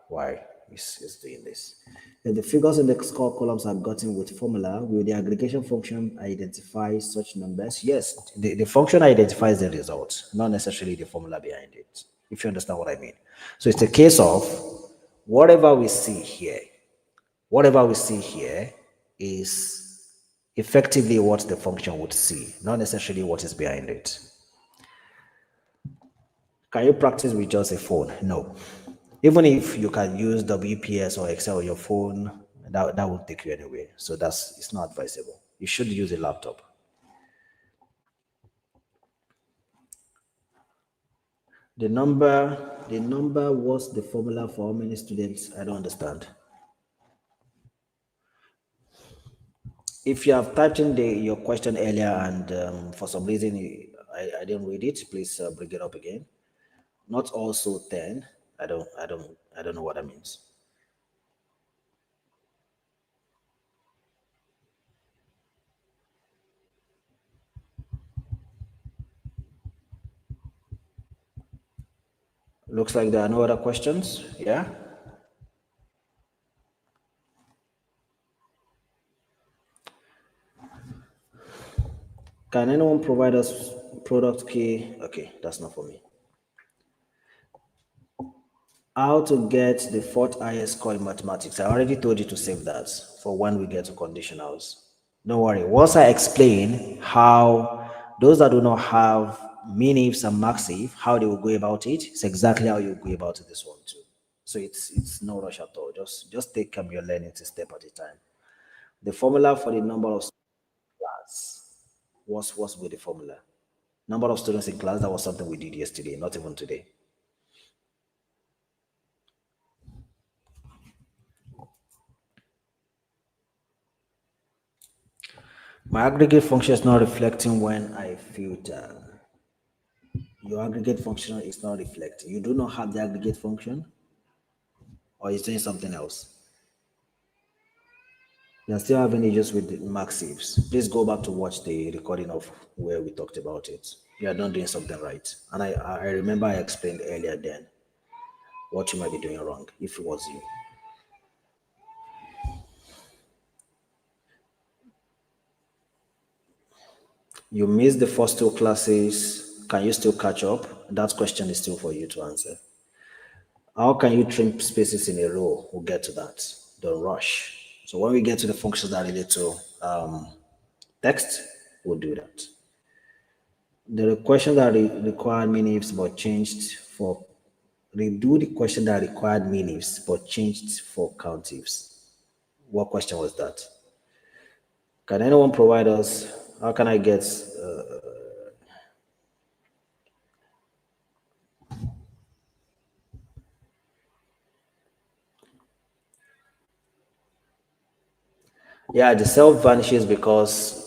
Speaker 1: why it's doing this. If the figures in the score columns are gotten with formula, will the aggregation function identify such numbers? Yes, the function identifies the result, not necessarily the formula behind it, if you understand what I mean. So it's a case of whatever we see here, whatever we see here is effectively what the function would see, not necessarily what is behind it. Can you practice with just a phone? No. Even if you can use WPS or Excel on your phone, that won't take you anywhere. So it's not advisable. You should use a laptop. The number was the formula for how many students? I don't understand. If you have typed in your question earlier and for some reason I didn't read it, please bring it up again. Not also 10. I don't know what that means. Looks like there are no other questions. Yeah. Can anyone provide us product key? Okay, that's not for me. How to get the fourth highest score in mathematics? I already told you to save that for when we get to conditionals. Don't worry. Once I explain how those that do not have min ifs and max if, how they will go about it, it's exactly how you go about it this one too. So it's no rush at all. Just take your learning a step at a time. The formula for the number of class what's with the formula? Number of students in class, that was something we did yesterday, not even today. My aggregate function is not reflecting when I filter. Your aggregate function is not reflecting. You do not have the aggregate function, or is doing something else. You're still having issues with the max saves. Please go back to watch the recording of where we talked about it. You are not doing something right. And I remember I explained earlier then what you might be doing wrong if it was you. You missed the first two classes. Can you still catch up? That question is still for you to answer. How can you trim spaces in a row? We'll get to that. Don't rush. So when we get to the functions that relate to text, we'll do that. The question that required min-ifs but changed for redo the question that required min-ifs but changed for count-ifs. What question was that? Can anyone provide us? How can I get? Yeah, the cell vanishes because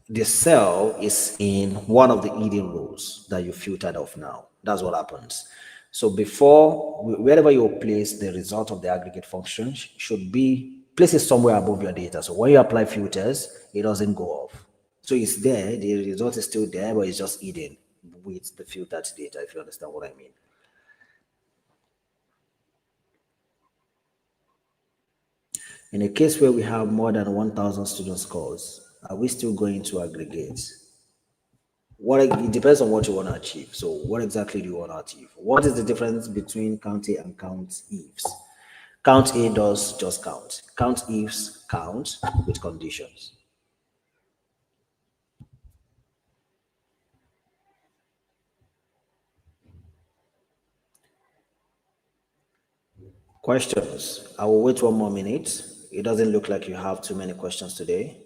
Speaker 1: the cell is in one of the hidden rows that you filtered off now. That's what happens. So before, wherever you place the result of the aggregate function should be placed somewhere above your data. So when you apply filters, it doesn't go off. So it's there, the result is still there, but it's just hidden with the filtered data, if you understand what I mean. In a case where we have more than 1,000 student scores, are we still going to aggregate? It depends on what you want to achieve. So what exactly do you want to achieve? What is the difference between count A and count ifs? Count A does just count. Count ifs count with conditions. Questions. I will wait 1 more minute. It doesn't look like you have too many questions today.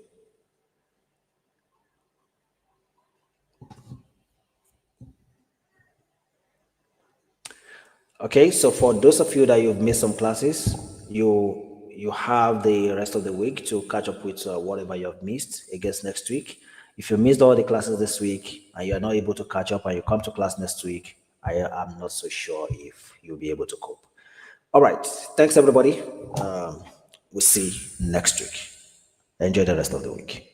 Speaker 1: Okay, so for those of you that you've missed some classes, you have the rest of the week to catch up with whatever you have missed against next week. If you missed all the classes this week and you're not able to catch up and you come to class next week, I am not so sure if you'll be able to cope. All right, thanks everybody. We'll see you next week. Enjoy the rest of the week.